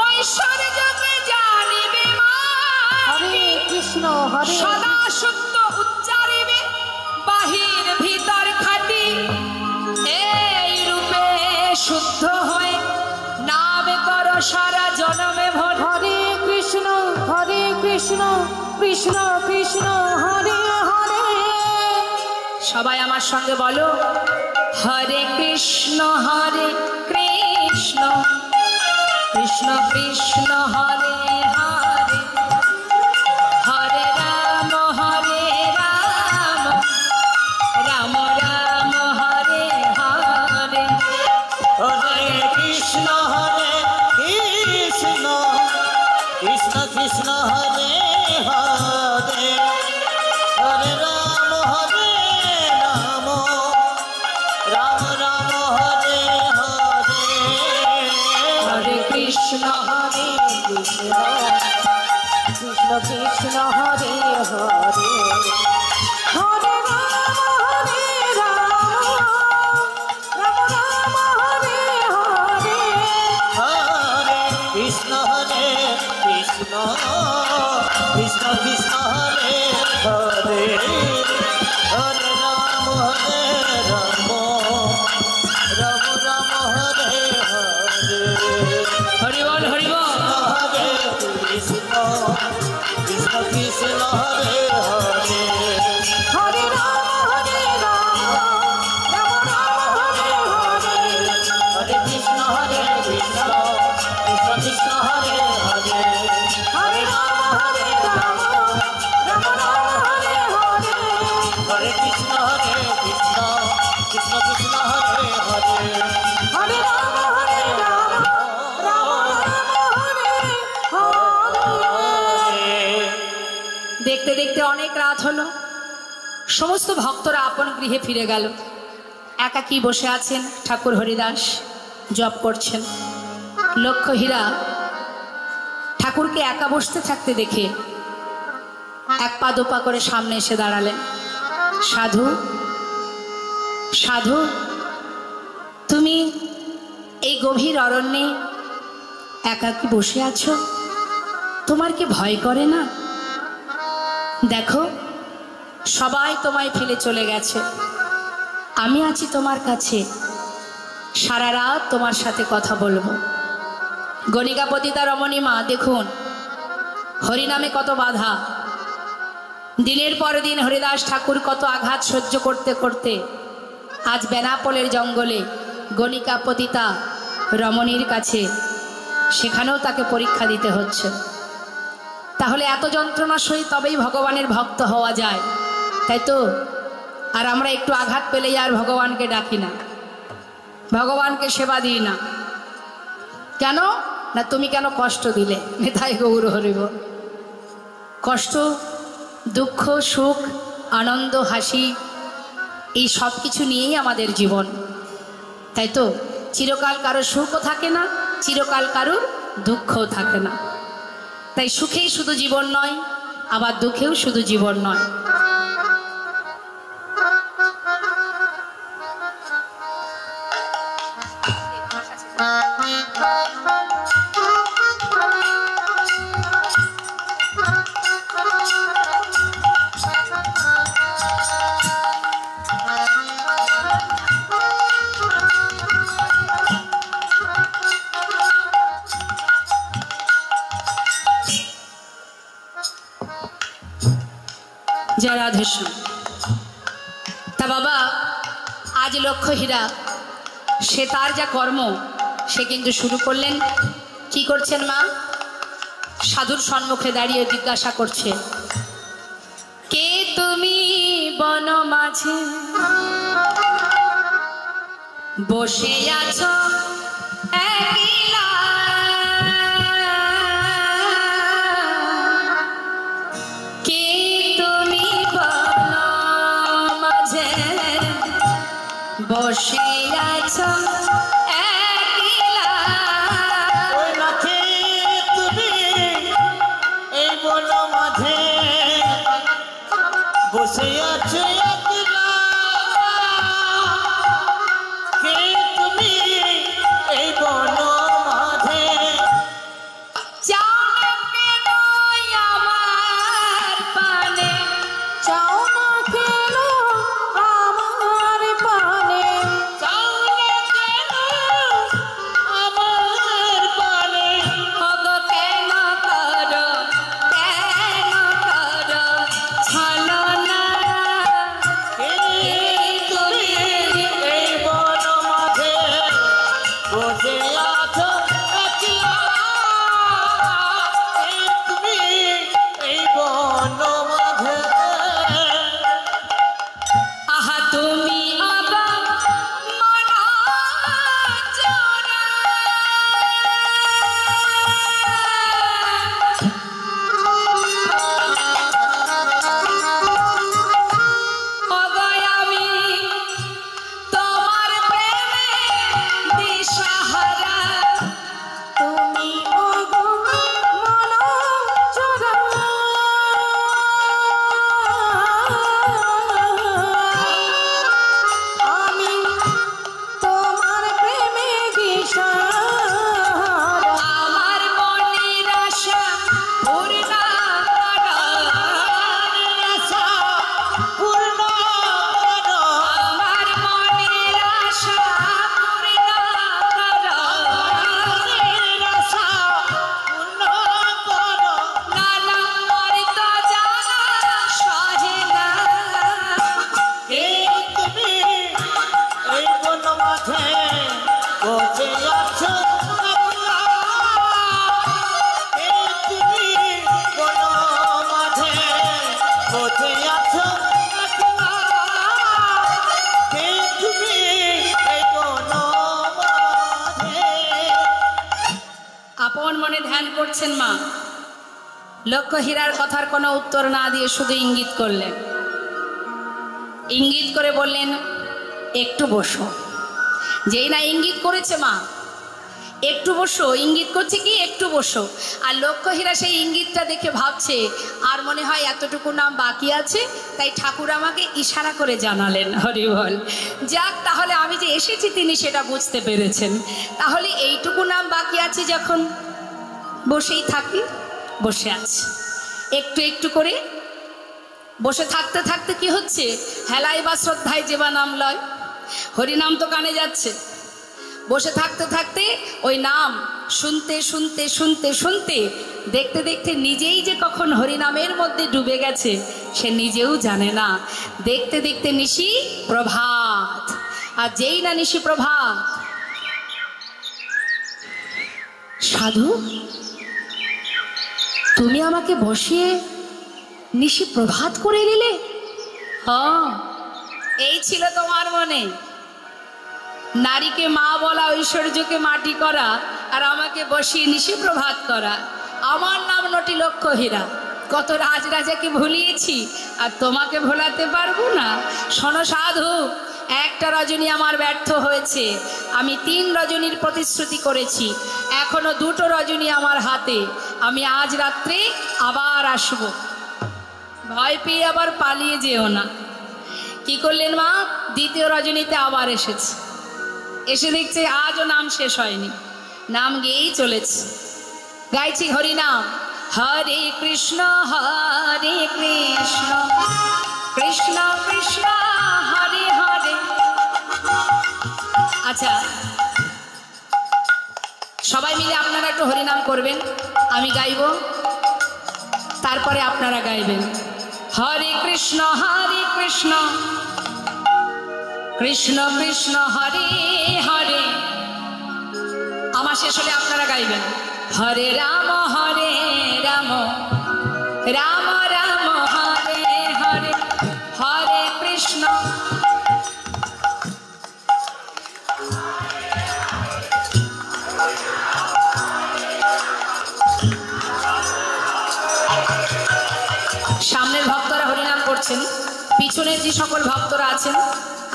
ঐশ্বর্যকে জানিবে মা। হরে কৃষ্ণ, হরে সদা সত্য উচ্চারিবে, বাহির ভিতর খাটি, এই রূপে শুদ্ধ হয়ে নাম কর সারা জনমে ভর। হরে কৃষ্ণ, হরে কৃষ্ণ, কৃষ্ণ কৃষ্ণ, হরে হরে। সবাই আমার সঙ্গে বলো, হরে কৃষ্ণ, হরে কৃষ্ণ, কৃষ্ণ কৃষ্ণ, হরে হরে, হরে রাম, হরে রাম, রাম রাম, হরে হরে। হরে কৃষ্ণ, হরে কৃষ্ণ, কৃষ্ণ কৃষ্ণ, হরে হরে, হরে রাম, হরে রাম, রাম রাম, হরে হরে। হরে কৃষ্ণ, হরে কৃষ্ণ, কৃষ্ণ কৃষ্ণ, হরে হরে, হরে রাম, হরে রাম, রাম রাম, হরে হরে। হরে কৃষ্ণ, হরে কৃষ্ণ, কৃষ্ণ কৃষ্ণ, হরে হরে রাম রাম রাম হরে হরে হরিবল হরিবল। হরে কৃষ্ণ কৃষ্ণ কৃষ্ণ হরে হরে হরে রাম রাম রাম হরে হরে হরে কৃষ্ণ কৃষ্ণ কৃষ্ণ হরে হরে হরে রাম রাম রাম হরে হরে হরে কৃষ্ণ কৃষ্ণ কৃষ্ণ কৃষ্ণ হরে হরে হরে রাম রাম হরে হরে। দেখতে দেখতে অনেক রাত হলো, সমস্ত ভক্তরা আপন গৃহে ফিরে গেল। একাকী বসে আছেন ঠাকুর হরিদাস, জপ করছেন। লক্ষ্য হীরা ঠাকুরকে একা বসতে থাকতে দেখে এক পা দুপা করে সামনে এসে দাঁড়ালেন। সাধু সাধু, তুমি এই গভীর অরণ্যে একাকী বসে আছো, তোমার কি ভয় করে না? দেখো, সবাই তোমায় ফেলে চলে গেছে, আমি আছি তোমার কাছে, সারা রাত তোমার সাথে কথা বলবো। গণিকাপতিতা রমণী মা, দেখুন হরিনামে কত বাধা। দিনের পর দিন হরিদাস ঠাকুর কত আঘাত সহ্য করতে করতে আজ বেনাপোলের জঙ্গলে গণিকাপতিতা রমণীর কাছে, সেখানেও তাকে পরীক্ষা দিতে হচ্ছে। তাহলে এত যন্ত্রণা সই তবেই ভগবানের ভক্ত হওয়া যায়, তাই তো? আর আমরা একটু আঘাত পেলেই আর ভগবানকে ডাকি না, ভগবানকে সেবা দিই না। কেন না? তুমি কেন কষ্ট দিলে? মেধায় গৌর হরিব। কষ্ট, দুঃখ, সুখ, আনন্দ, হাসি, এই সব কিছু নিয়েই আমাদের জীবন, তাই তো? চিরকাল কারোর সুখও থাকে না, চিরকাল কারোর দুঃখও থাকে না। তাই সুখেই শুধু জীবন নয়, আবার দুঃখেও শুধু জীবন নয়। জয় রাধেশ্যাম। তা বাবা, আজ লক্ষ্য হীরা সে তার যা কর্ম সে কিন্তু শুরু করলেন। কি করছেন মা? সাধুর সম্মুখে দাঁড়িয়ে জিজ্ঞাসা করছে, কে তুমি বন মাঝে বসে আছো একলা, কে তুমি বন মাঝে বসে আছো একলা, ওই নাথে তুমি এই বন মাঝে বসে আছে একলা, কে তুমি এই বন মাঝে চাও না কেন আমার পানে, চাও না কেন আমার পানে, চাও না কেন আমার পানে, ওগো কেন করো ছলনা, আপন মনে ধ্যান করছেন মা। লক্ষ্য হীরার কথার কোনো উত্তর না দিয়ে শুধু ইঙ্গিত করলেন। ইঙ্গিত করে বললেন একটু বসো। যেই না ইঙ্গিত করেছে মা, একটু বসো, ইঙ্গিত করছে কি একটু বসো, আর লক্ষ্য হীরা সেই ইঙ্গিতটা দেখে ভাবছে আর মনে হয় এতটুকু নাম বাকি আছে, তাই ঠাকুর আমাকে ইশারা করে জানালেন। হরি বল। যাক, তাহলে আমি যে এসেছি তিনি সেটা বুঝতে পেরেছেন। তাহলে এইটুকু নাম বাকি আছে যখন, বসেই থাকি। বসে আছে একটু একটু করে। বসে থাকতে থাকতে কি হচ্ছে, হেলাই বা শ্রদ্ধায় যেবা নাম লয়, হরিনাম তো কানে যাচ্ছে। বসে থাকতে থাকতে ওই নাম শুনতে শুনতে শুনতে শুনতে দেখতে দেখতে নিজেই যে কখন হরিনামের মধ্যে ডুবে গেছে সে নিজেও জানে না। দেখতে দেখতে নিশি প্রভাত, আর যেই না নিশি প্রভাত, সাধু তুমি আমাকে বসিয়ে নিশি প্রভাত করে নিলে? হ্যাঁ, এই ছিল তোমার মনে, নারীকে মা বলা, ঐশ্বর্যকে মাটি করা, আর আমাকে বসিয়ে নিশি প্রভাত করা। আমার নাম নটি লক্ষ্য হীরা। কত রাজরাজাকে ভুলিয়েছি, আর তোমাকে ভোলাতে পারবো না? শোনো সাধু, একটা রজনী আমার ব্যর্থ হয়েছে। আমি 3 রজনীর প্রতিশ্রুতি করেছি, এখনো 2টো রজনী আমার হাতে। আমি আজ রাত্রে আবার আসবো, ভয় পেয়ে আবার পালিয়ে যেও না। কি করলেন মা? 2য় রজনীতে আবার এসেছে। এসে দেখছে আজও নাম শেষ হয়নি, নাম গেয়েই চলেছে। গাইছি হরিনাম, হরে কৃষ্ণ কৃষ্ণ কৃষ্ণ হরে হরে। আচ্ছা, সবাই মিলে আপনারা একটু হরিনাম করবেন, আমি গাইব, তারপরে আপনারা গাইবেন। হরে কৃষ্ণ কৃষ্ণ কৃষ্ণ হরে হরে। আমার শেষ হলে আপনারা গাইবেন হরে রাম রাম রাম হরে হরে, হরে কৃষ্ণ। সামনের ভক্তরা হরিনাম করছেন, পিছনের যে সকল ভক্তরা আছেন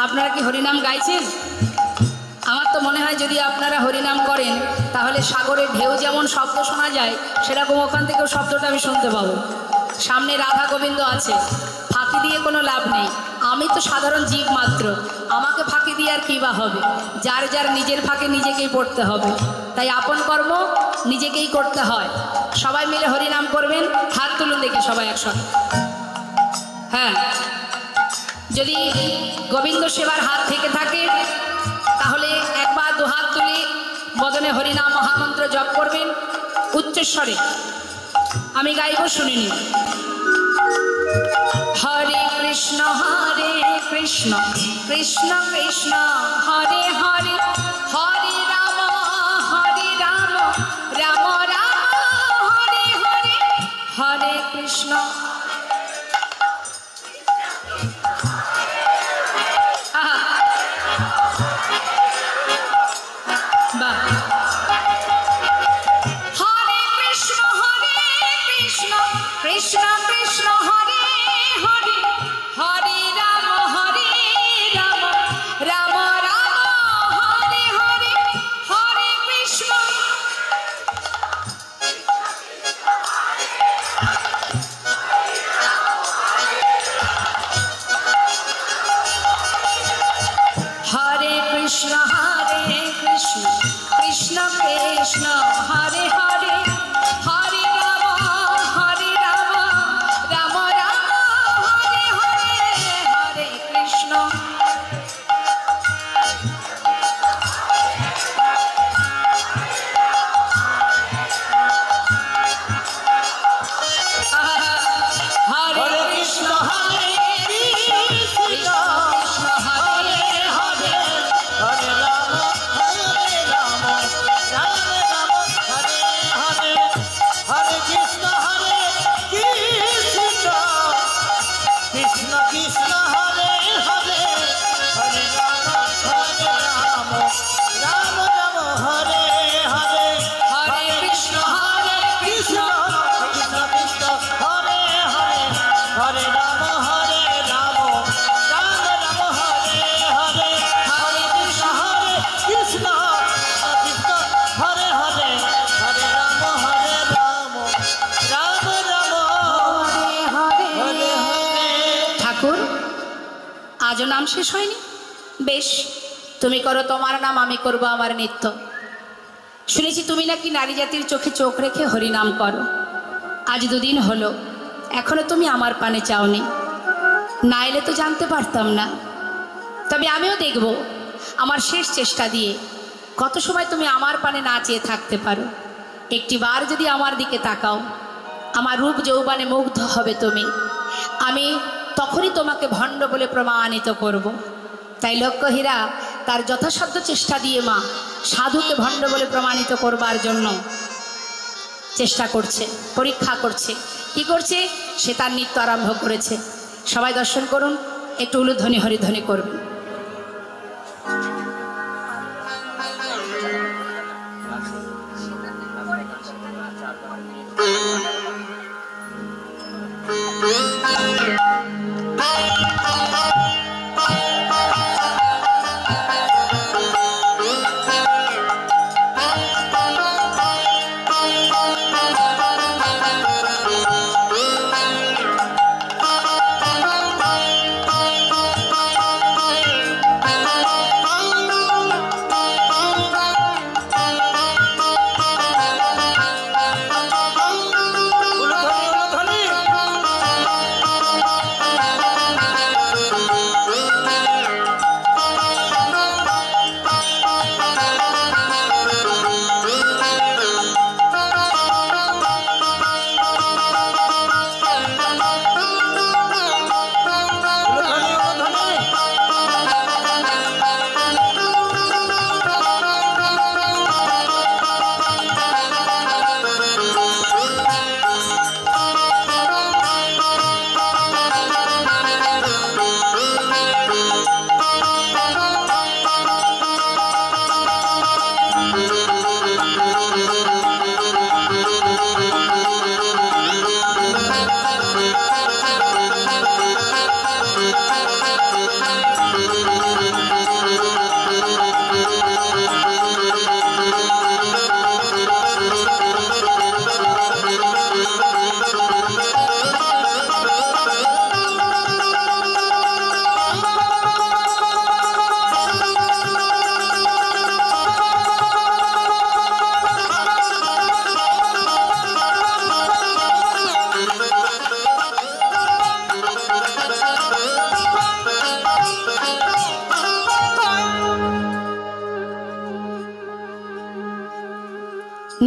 আপনারা কি হরিনাম গাইছেন? আমার তো মনে হয় যদি আপনারা হরিনাম করেন তাহলে সাগরের ঢেউ যেমন শব্দ শোনা যায় সেরকম ওখান থেকেও শব্দটা আমি শুনতে পাবো। সামনে রাধা গোবিন্দ আছে, ফাঁকি দিয়ে কোনো লাভ নেই। আমি তো সাধারণ জীব মাত্র, আমাকে ফাঁকি দিয়ে আর কী বা হবে? যার যার নিজের ফাঁকে নিজেকেই পড়তে হবে, তাই আপন কর্ম নিজেকেই করতে হয়। সবাই মিলে হরিনাম করবেন, হাত তুলুন দেখি সবাই একসঙ্গে। হ্যাঁ, যদি গোবিন্দ সেবার হাত থেকে থাকে তাহলে একবার 2 হাত তুলে বদনে হরিনাম মহামন্ত্র জপ করবেন উচ্চস্বরে। আমি গাইব, শুনে নিন। হরে কৃষ্ণ কৃষ্ণ কৃষ্ণ হরে হরে, হরে রাম রাম রাম হরে হরে, হরে কৃষ্ণ। কৃষ্ণ কৃষ্ণ হরে হরে, হরে রাম রাম রাম হরে হরে, হরে কৃষ্ণ। হরে কৃষ্ণ কৃষ্ণ কৃষ্ণ হরে হরে, হরে রাম রাম রাম হরে হরে, হরে কৃষ্ণ। হরে কৃষ্ণ কৃষ্ণ হরে হরে, হরে রাম রাম রাম নাম শেষ হয়নি? বেশ, তুমি করো তোমার নাম, আমি করব আমার নিত্য। শুনেছি তুমি নাকি নারী জাতির চোখে চোখ রেখে হরিনাম করো। আজ দুদিন হলো, এখনো তুমি আমার পানে চাওনি। না এলে তো জানতে পারতাম না। তবে আমিও দেখব আমার শেষ চেষ্টা দিয়ে কত সময় তুমি আমার পানে না চেয়ে থাকতে পারো। একটি বার যদি আমার দিকে তাকাও, আমার রূপ যৌবনে মুগ্ধ হবে তুমি। আমি তখনই তোমাকে ভণ্ড বলে প্রমাণিত করব। তাই লক্ষ্যহীরা তার যথাসাধ্য চেষ্টা দিয়ে মা সাধুকে ভণ্ড বলে প্রমাণিত করবার জন্য চেষ্টা করছে, পরীক্ষা করছে। কি করছে? সে তার নৃত্য আরম্ভ করেছে। সবাই দর্শন করুন, একটু উলুধ্বনি হরিধ্বনি করবেন।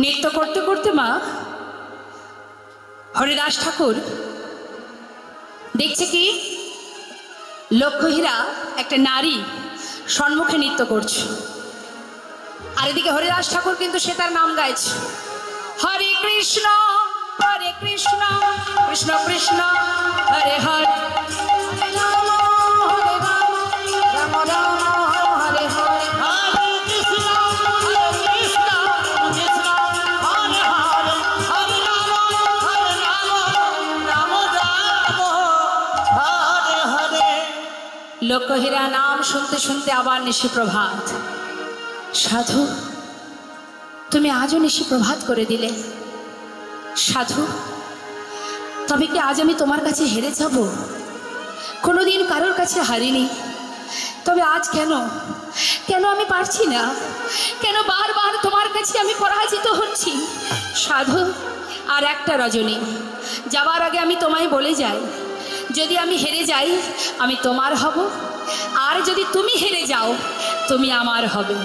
নৃত্য করতে করতে মা হরিদাস ঠাকুর দেখছে কি লক্ষ্যহীরা একটা নারী সম্মুখে নৃত্য করছে, আর এদিকে হরিদাস ঠাকুর কিন্তু সে তার নাম গাইছে, হরে কৃষ্ণ কৃষ্ণ কৃষ্ণ হরে হরে, লক্ষ্যহীরা নাম শুনতে শুনতে আবার নিশি প্রভাত। সাধু, তুমি আজও নিশি প্রভাত করে দিলে। সাধু, তবে কি আজ আমি তোমার কাছে হেরে যাব? কোনোদিন কারোর কাছে হারিনি, তবে আজ কেন কেন আমি পারছি না? কেন বারবার তোমার কাছে আমি পরাজিত হচ্ছি? সাধু, আর একটা রজনী যাবার আগে আমি তোমায় বলে যাই, যদি আমি হেরে যাই আমি তোমার হব, আর যদি তুমি হেরে যাও তুমি আমার হবে।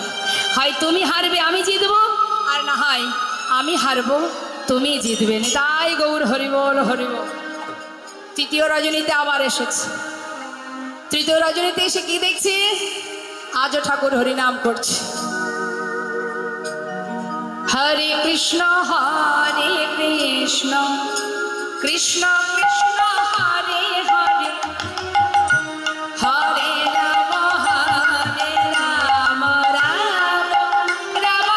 হয় তুমি হারবে আমি জিতব, আর না হয় আমি হারবো তুমি জিতবে। তাই গৌর হরিবল হরিবল। তৃতীয় রজনীতে আবার এসেছে। তৃতীয় রজনীতে এসে কি দেখছি? আজও ঠাকুর হরিনাম করছে, হরে কৃষ্ণ কৃষ্ণ কৃষ্ণ হরে হরে, হরে রাম রাম রাম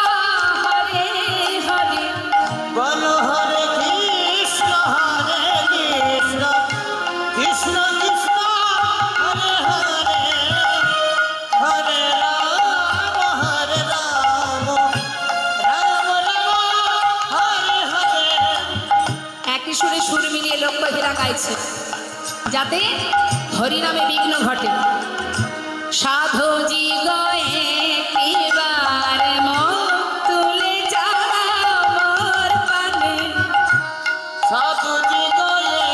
হরে হরে। বলো হরে কৃষ্ণ কৃষ্ণ কৃষ্ণ হরে হরে, হরে রাম রাম হরে হরে। একই সুরে সুর মিলিয়ে লক্ষ্যহীরা গাইছে, যাতে হরিনামে বিঘ্ন ঘটে। সাধুজি গয়ে একবার মুখ তুলে যাও মোর পানে। সাধুজি গয়ে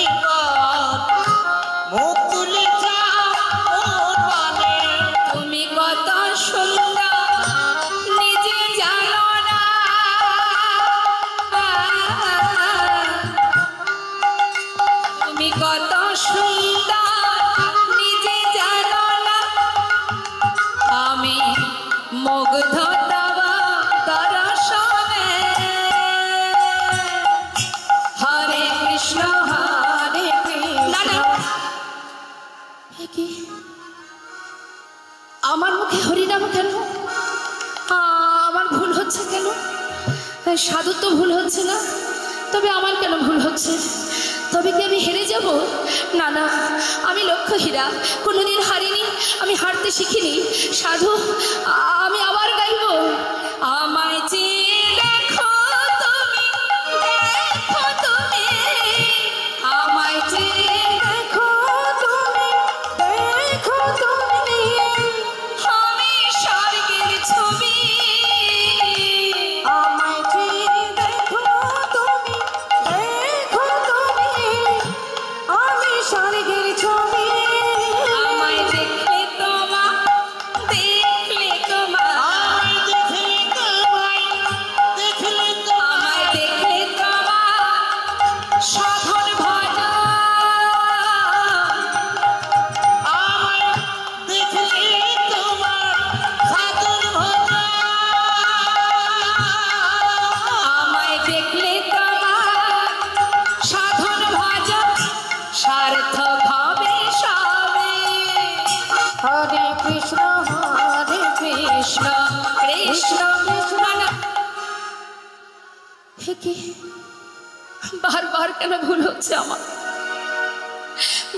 একবার মুখ তুলে যাও মোর পানে। তুমি কত সুন্দর নিজে জানো না, তুমি কত সুন্দর নিজে জানো না, আমি মুগ্ধ তব দর্শনে। হরে কৃষ্ণ হরে কৃষ্ণ। কি আমার মুখে হরিনাম কেন? আমার ভুল হচ্ছে কেন? সাধু তো ভুল হচ্ছে না, তবে আমার কেন ভুল হচ্ছে? তবে কি আমি হেরে যাব? না না, আমি লক্ষ্য হীরা, কোনোদিন হারিনি, আমি হারতে শিখিনি। সাধু, আমি আবার গাইব। আমায় চেয়ে দেখো তুমি, দেখো তুমি, আমায় চেয়ে দেখো তুমি, দেখো তুমি, আমি স্বর্গের ছবি। আমায় চেয়ে দেখো তুমি, দেখো তুমি, আমি স্বর্গের ছবি। আমায় দেখলে তোমার, দেখলে তোমার, আমায় দেখলে তোমায়, দেখলে আমায় দেখলে তোমার সাধন ভজন। আমায় দেখলে তোমার সাধন ভজন। আমায় দেখলে তোমার সাধন ভজন সার্থক হবে সবে। হরে কৃষ্ণ হরে কৃষ্ণ কৃষ্ণ কৃষ্ণ। হে কি, বারবার কেন ভুল হচ্ছে আমার?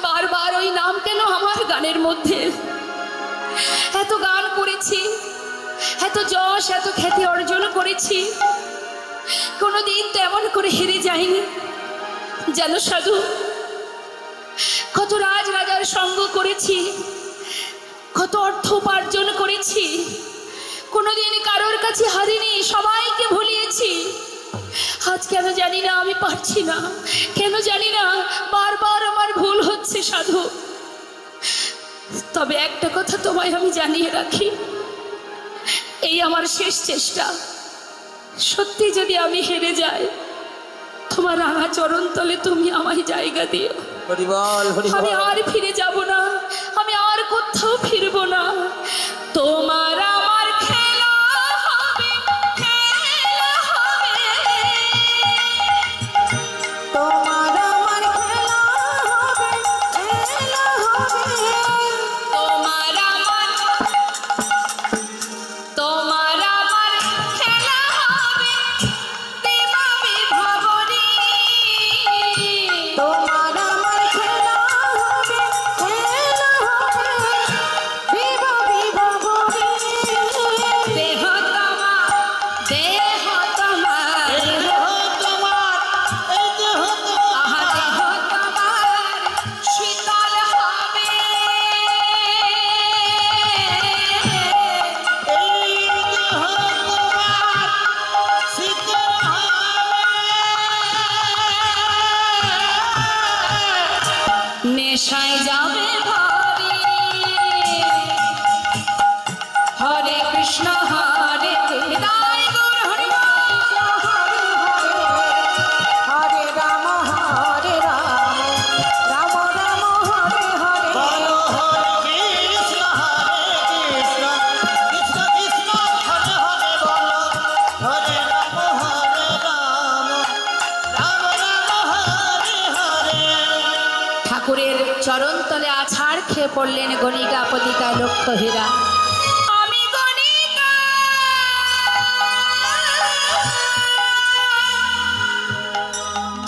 বারবার ওই নাম কেন আমার গানের মধ্যে? এত গান করেছি, এত যশ এত খ্যাতি অর্জন করেছি, কোনোদিন তো এমন করে হেরে যায়নি। জানো সাধু, কত রাজ রাজার সঙ্গ করেছি, কত অর্থ উপার্জন করেছি, কোনোদিন কারোর কাছে হারিনি, সবাইকে ভুলিয়েছি। আজ কেন জানি না আমি পারছি না, কেন জানি না বারবার আমার ভুল হচ্ছে সাধু। তবে একটা কথা তোমায় আমি জানিয়ে রাখি, এই আমার শেষ চেষ্টা। সত্যি যদি আমি হেরে যাই, তোমার রাঙা চরণ তলে তুমি আমায় জায়গা দিও। হরি বল, হরি বল। আমি আর ফিরে যাব না, আমি আর কোথাও ফিরবো না। তোমার আমার খেলা হবে, খেলা হবে, তোমার আমার খেলা হবে, খেলা হবে, তোমার আমার, তোমার আমার খেলা হবে, দেবা বিভাবরী। তোমার আমার খেলা হবে, খেলা হবে, দেবা বিভাবরী। দেহ তোমার, দেহ তোমার, এই দেহ তোমার, এই দেহ তোমার, আহা দেহ তোমার শীতল হবে। এই দেহ তোমার শীতল হবে। নেশায় যাবে ভারি। হরে কৃষ্ণ হরে কৃষ্ণ হরে হরে রাম হরে রাম, রাম রাম হরে হরে। বলো হরে কৃষ্ণ, হরে কৃষ্ণ, কৃষ্ণ কৃষ্ণ হরে হরে। বলো হরে রাম, হরে রাম, রাম রাম হরে হরে। ঠাকুরের চরণ তলে আছাড় খেয়ে পড়লেন গণিকা পতিকা লক্ষ্য হীরা। আমি গণিকা,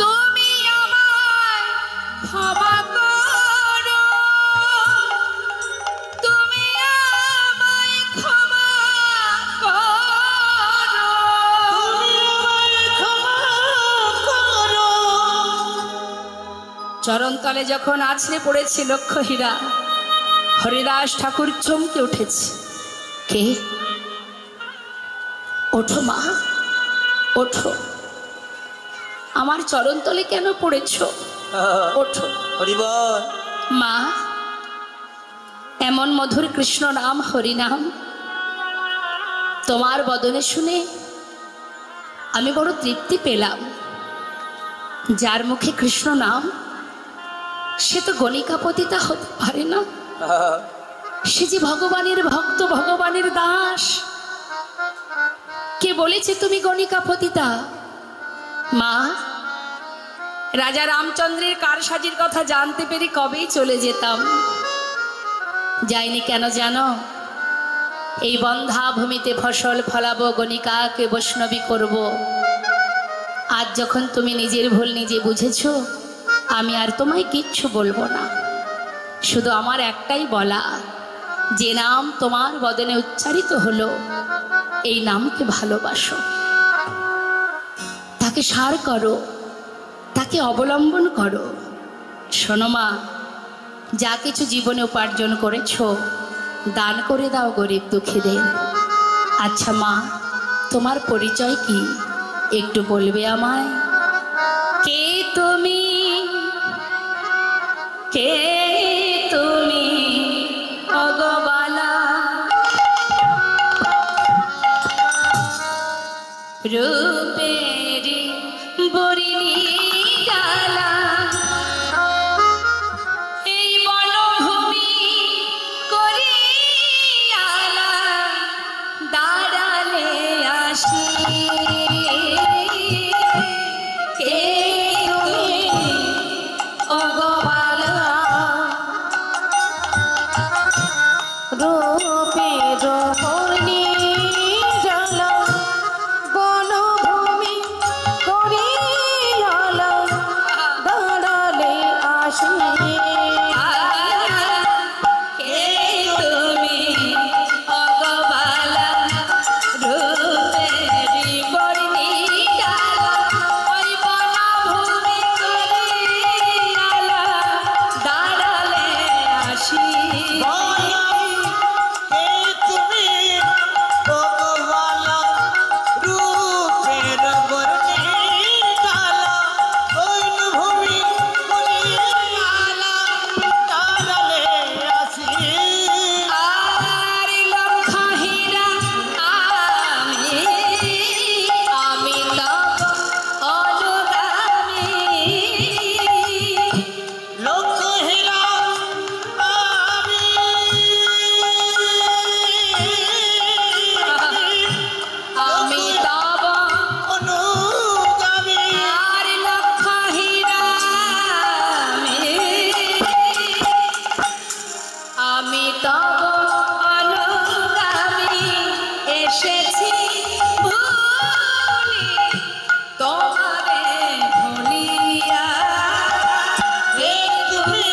তুমি আমায় ক্ষমা করো, তুমি আমায় ক্ষমা করো, তুমি আমায় ক্ষমা করো। চরণতলে যখন আছড়ে পড়েছে লক্ষ্য হীরা, হরিদাস ঠাকুর চমকে উঠেছে। কে? ওঠো মা, ওঠো, আমার চরণতলে কেন পড়েছ? ওঠো। হরিবল। মা, এমন মধুর কৃষ্ণ নাম, হরিনাম তোমার বদনে শুনে আমি বড় তৃপ্তি পেলাম। যার মুখে কৃষ্ণ নাম, সে তো গণিকা পতিতা হতে পারে না। সে যে ভগবানের ভক্ত, ভগবানের দাস। কে বলেছে তুমি গণিকা পতিতা? মা, রাজা রামচন্দ্রের কারসাজির কথা জানতে পেরে কবেই চলে যেতাম। যাইনি কেন জানো? এই বন্ধা ভূমিতে ফসল ফলাবো, গণিকাকে বৈষ্ণবী করব। আজ যখন তুমি নিজের ভুল নিজে বুঝেছো, আমি আর তোমায় কিচ্ছু বলবো না। শুধু আমার একটাই বলা, যে নাম তোমার বদনে উচ্চারিত হলো, এই নামকে ভালোবাসো, তাকে সার করো, তাকে অবলম্বন করো। শোনো মা, যা কিছু জীবনে উপার্জন করেছো দান করে দাও গরিব দুঃখীদের। আচ্ছা মা, তোমার পরিচয় কি একটু বলবে আমায়? কে তুমি, কে তুমি ভগবালা, রূপের বরিণী ডালা, এই বনভূমি করিয়ালা, দাঁড়ালে আসি। কে তুমি ভগবালা, রূপের বর্ণী জ্বালা, বনভূমি করিয়ালা, দাঁড়ালে আসি। কে তুমি ভগবালা, রূপের বর্ণী ডালা, ওই বনভূমি করিয়ালা, দাঁড়ালে আসি। আর লক্ষা হীরা আমি, আমি তব অনুগামী। আমি তব আর লক্ষা হীরা আমি তব অনুগামী। এসেছি ভুলি তোমারে ভুলিয়া। হে তুমি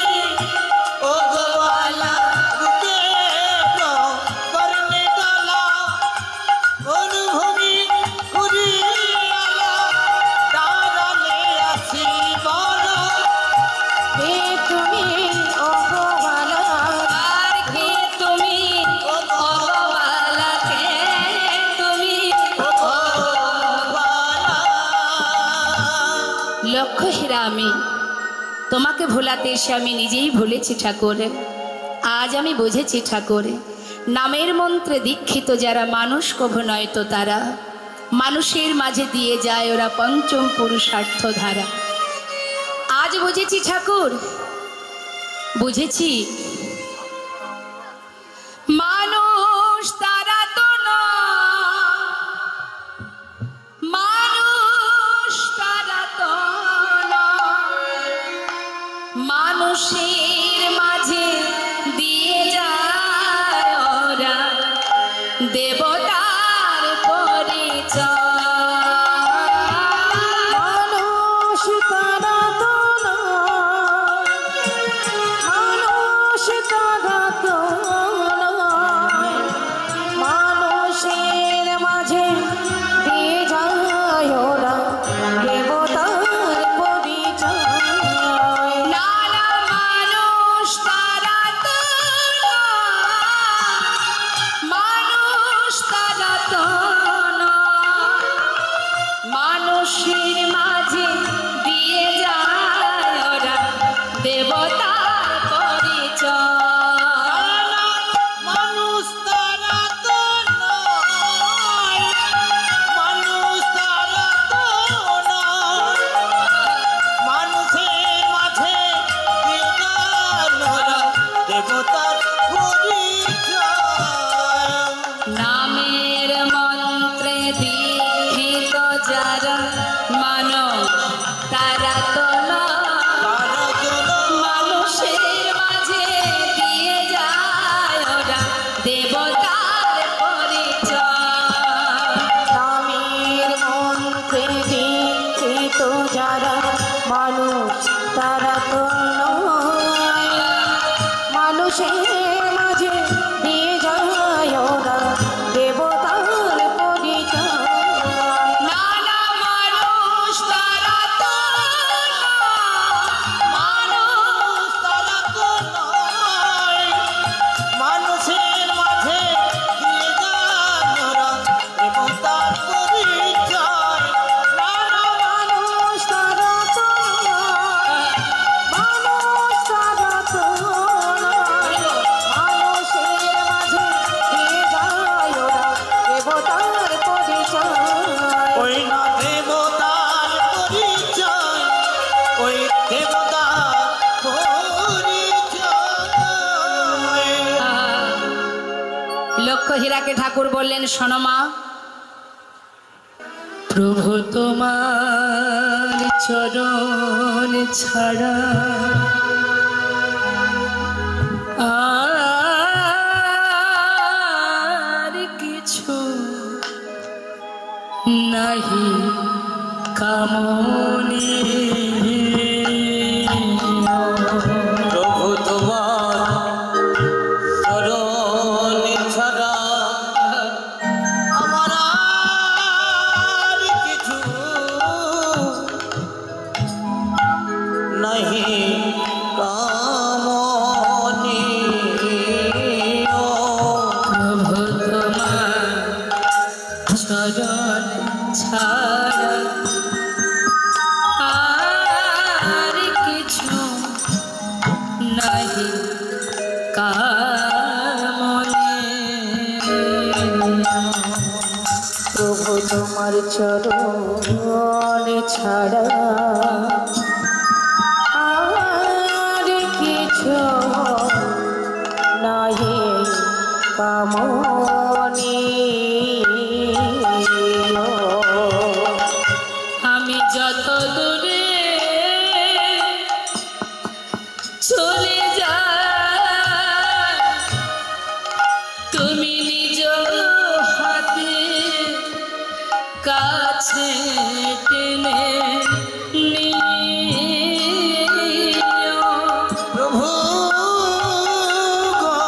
ভগবালা, কে তুমি ভগবালা, আর কে তুমি ভগবালা, কে তুমি লক্ষ্য হীরা আমি। তোমাকে ভোলাতে এসে আমি নিজেই ভুলেছি ঠাকুর। আজ আমি বুঝেছি ঠাকুর, নামের মন্ত্রে দীক্ষিত যারা মানুষ কভু নয়তো তারা, মানুষের মাঝে দিয়ে যায় ওরা পঞ্চম পুরুষার্থ ধারা। আজ বুঝেছি ঠাকুর, বুঝেছি মানুষ তারা তো নয়, মানুষ তারা তো নয়, মানুষের মাঝে দিয়ে যায় ওরা দেবতার পরিচয়। মানুষ তারা তো নয়, মানুষ তারা তো নয়, মানুষের মাঝে দিয়ে যায় ওরা দেবতার পরিচয়। মানুষ তারা তো নয়, মানুষ তারা তো নয়, মানুষের মাঝে দেবতার পরিচয়। নামের মন্ত্রে দীক্ষিত যারা মানব তারা তো মানুষের মাঝে দিয়ে যায় ওরা দেবতার পরিচয়। নামের মন্ত্রে দীক্ষিত যারা মানুষ তারা তো নয়, মানুষের মাঝে দিয়ে যায় ওরা দেবতার পরিচয়। নানা মানুষ তারা তো মানুষ তারা তো নয়, মানুষের মাঝে দিয়ে যান ওরা দেবতার পরিচয়। নানা মানুষ তারা তো নয়, মানুষ তারা তো নয়, মানুষের মাঝে দিয়ে যায় ওরা দেবতার পরিচয়। ওই না দেবতার পরিচয়, ওই দেবতার পরিচয়। লক্ষ্য হীরাকে ঠাকুর বললেন, শোনো মা, প্রভু তোমার চরণ ছাড়া আর কিছু নাহি কামনে। প্রভু তোমার চরণ ছাড়া আমার আর কিছু নাহি কামনি। প্রভু তোমার চরণ ছাড়া আর কিছু নাহি কামনে। প্রভু তোমার চরণ ছাড়া আর কিছু নাহি কামনি। আমি যত দূরে চলে যাই, তুমি নিজ হাতে কাছে টেনে নিও। প্রভু গো,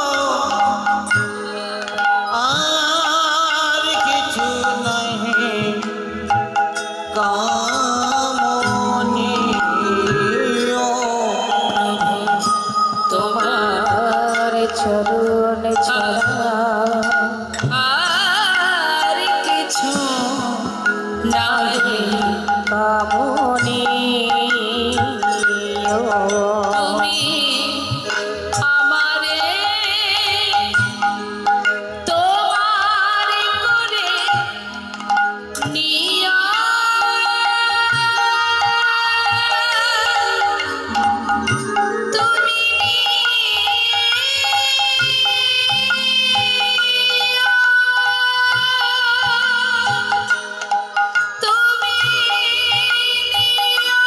আর কিছু নাহি কামনি। তোমার চরণ ছাড়া আর কিছু নাহি কামনি। তুমি আমারে তোমার করে নিয়া। তুমি তুমি নিয়া।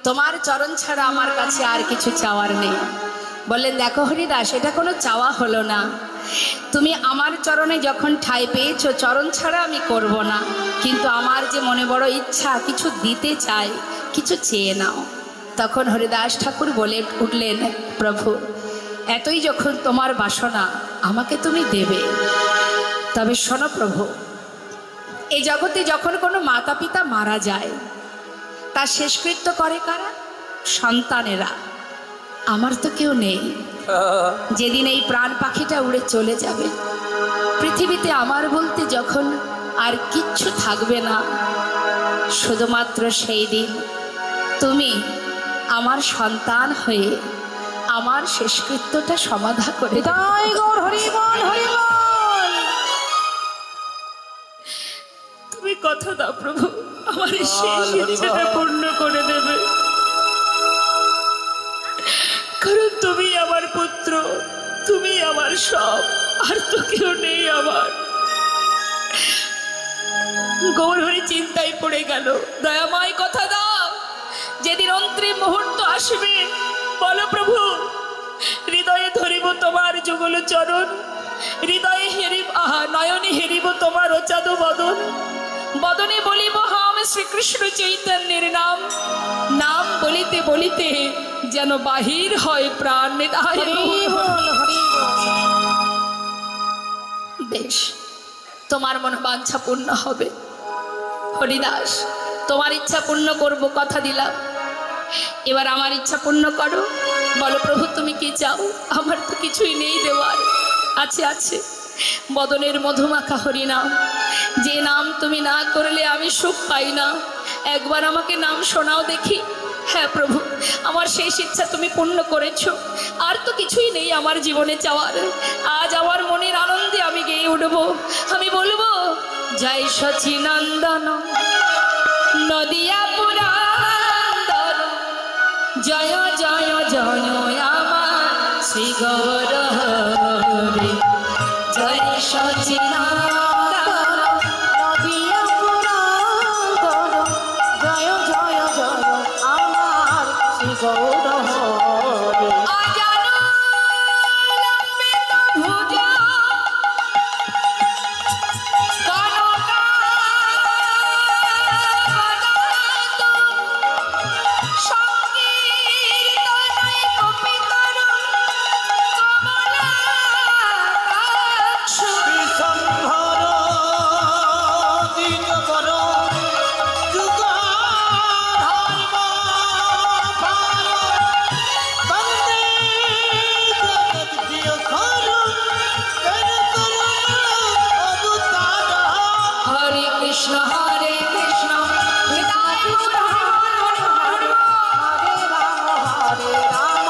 তোমার চরণ ছাড়া আমার কাছে আর কিছু চাওয়ার নেই। বললেন দেখো হরিদাস, এটা কোনো চাওয়া হলো না। তুমি আমার চরণে যখন ঠাঁই পেয়েছো, চরণ ছাড়া আমি করব না, কিন্তু আমার যে মনে বড় ইচ্ছা, কিছু দিতে চাই, কিছু চেয়ে নাও। তখন হরিদাস ঠাকুর বলে উঠলেন, প্রভু এতই যখন তোমার বাসনা, আমাকে তুমি দেবে। তবে শোনো প্রভু, এই জগতে যখন কোনো মাতা পিতা মারা যায়, তার শেষকৃত্য করে কারা? সন্তানেরা। আমার তো কেউ নেই। যেদিন এই প্রাণ পাখিটা উড়ে চলে যাবে, পৃথিবীতে আমার বলতে যখন আর কিচ্ছু থাকবে না, শুধুমাত্র সেই দিন তুমি আমার সন্তান হয়ে আমার শেষকৃত্যটা সমাধা করে দাও। জয় গৌর হরি বল, হরি বল। তুমি কথা দাও প্রভু, আমার এই শেষ ইচ্ছাটা পূর্ণ করে দেবে। কারণ তুমি আমার পুত্র, তুমি আমার সব, আর তো কেউ নেই আমার। গৌরহরি চিন্তায় পড়ে গেল। দয়াময় কথা দাও, যেদিন অন্তিম মুহূর্ত আসবে, বলো প্রভু, হৃদয়ে ধরিব তোমার যুগল চরণ, হৃদয়ে হেরিব, নয়নে হেরিব তোমার অচাদ বদন, বদনে বলিব হাম শ্রীকৃষ্ণ চৈতন্যের নাম, নাম বলিতে বলিতে যেন বাহির হয় প্রাণ। বেশ, তোমার মনোবাঞ্ছা পূর্ণ হবে হরিদাস, তোমার ইচ্ছা পূর্ণ করব, কথা দিলাম। এবার আমার ইচ্ছা পূর্ণ করো। বলো প্রভু তুমি কি চাও? আমার তো কিছুই নেই দেওয়ার। আছে আছে, বদনের মধুমাখা হরিনাম, যে নাম তুমি না করলে আমি সুখ পাই না। একবার আমাকে নাম শোনাও দেখি। হ্যাঁ প্রভু, আমার শেষ ইচ্ছা তুমি পূর্ণ করেছো, আর তো কিছুই নেই আমার জীবনে চাওয়ার। আজ আমার মনের আনন্দে আমি গেয়ে উঠবো, আমি বলবো জয় সচিনন্দন নদিয়া পুরান্দর, জয় জয় জয় আমার শ্রী গৌর হরি, জয় সচিনন্দন নদিয়া পুরান্দর, জয় জয় জয় আমার শ্রী গৌর হরি। অজানু লম্বিত ভুজ কনকাবদাত, সংকীর্তনায় কপিতর কমলাকাক্ষ, বিশম্ভর দিনকর যুগধর্ম পাল, বন্দে জগৎপ্রিয়কর অবতার। হরে কৃষ্ণ হরে কৃষ্ণ, হৃদয় হরে রাম, হরে রাম,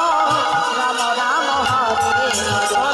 রাম রাম হরে হরে।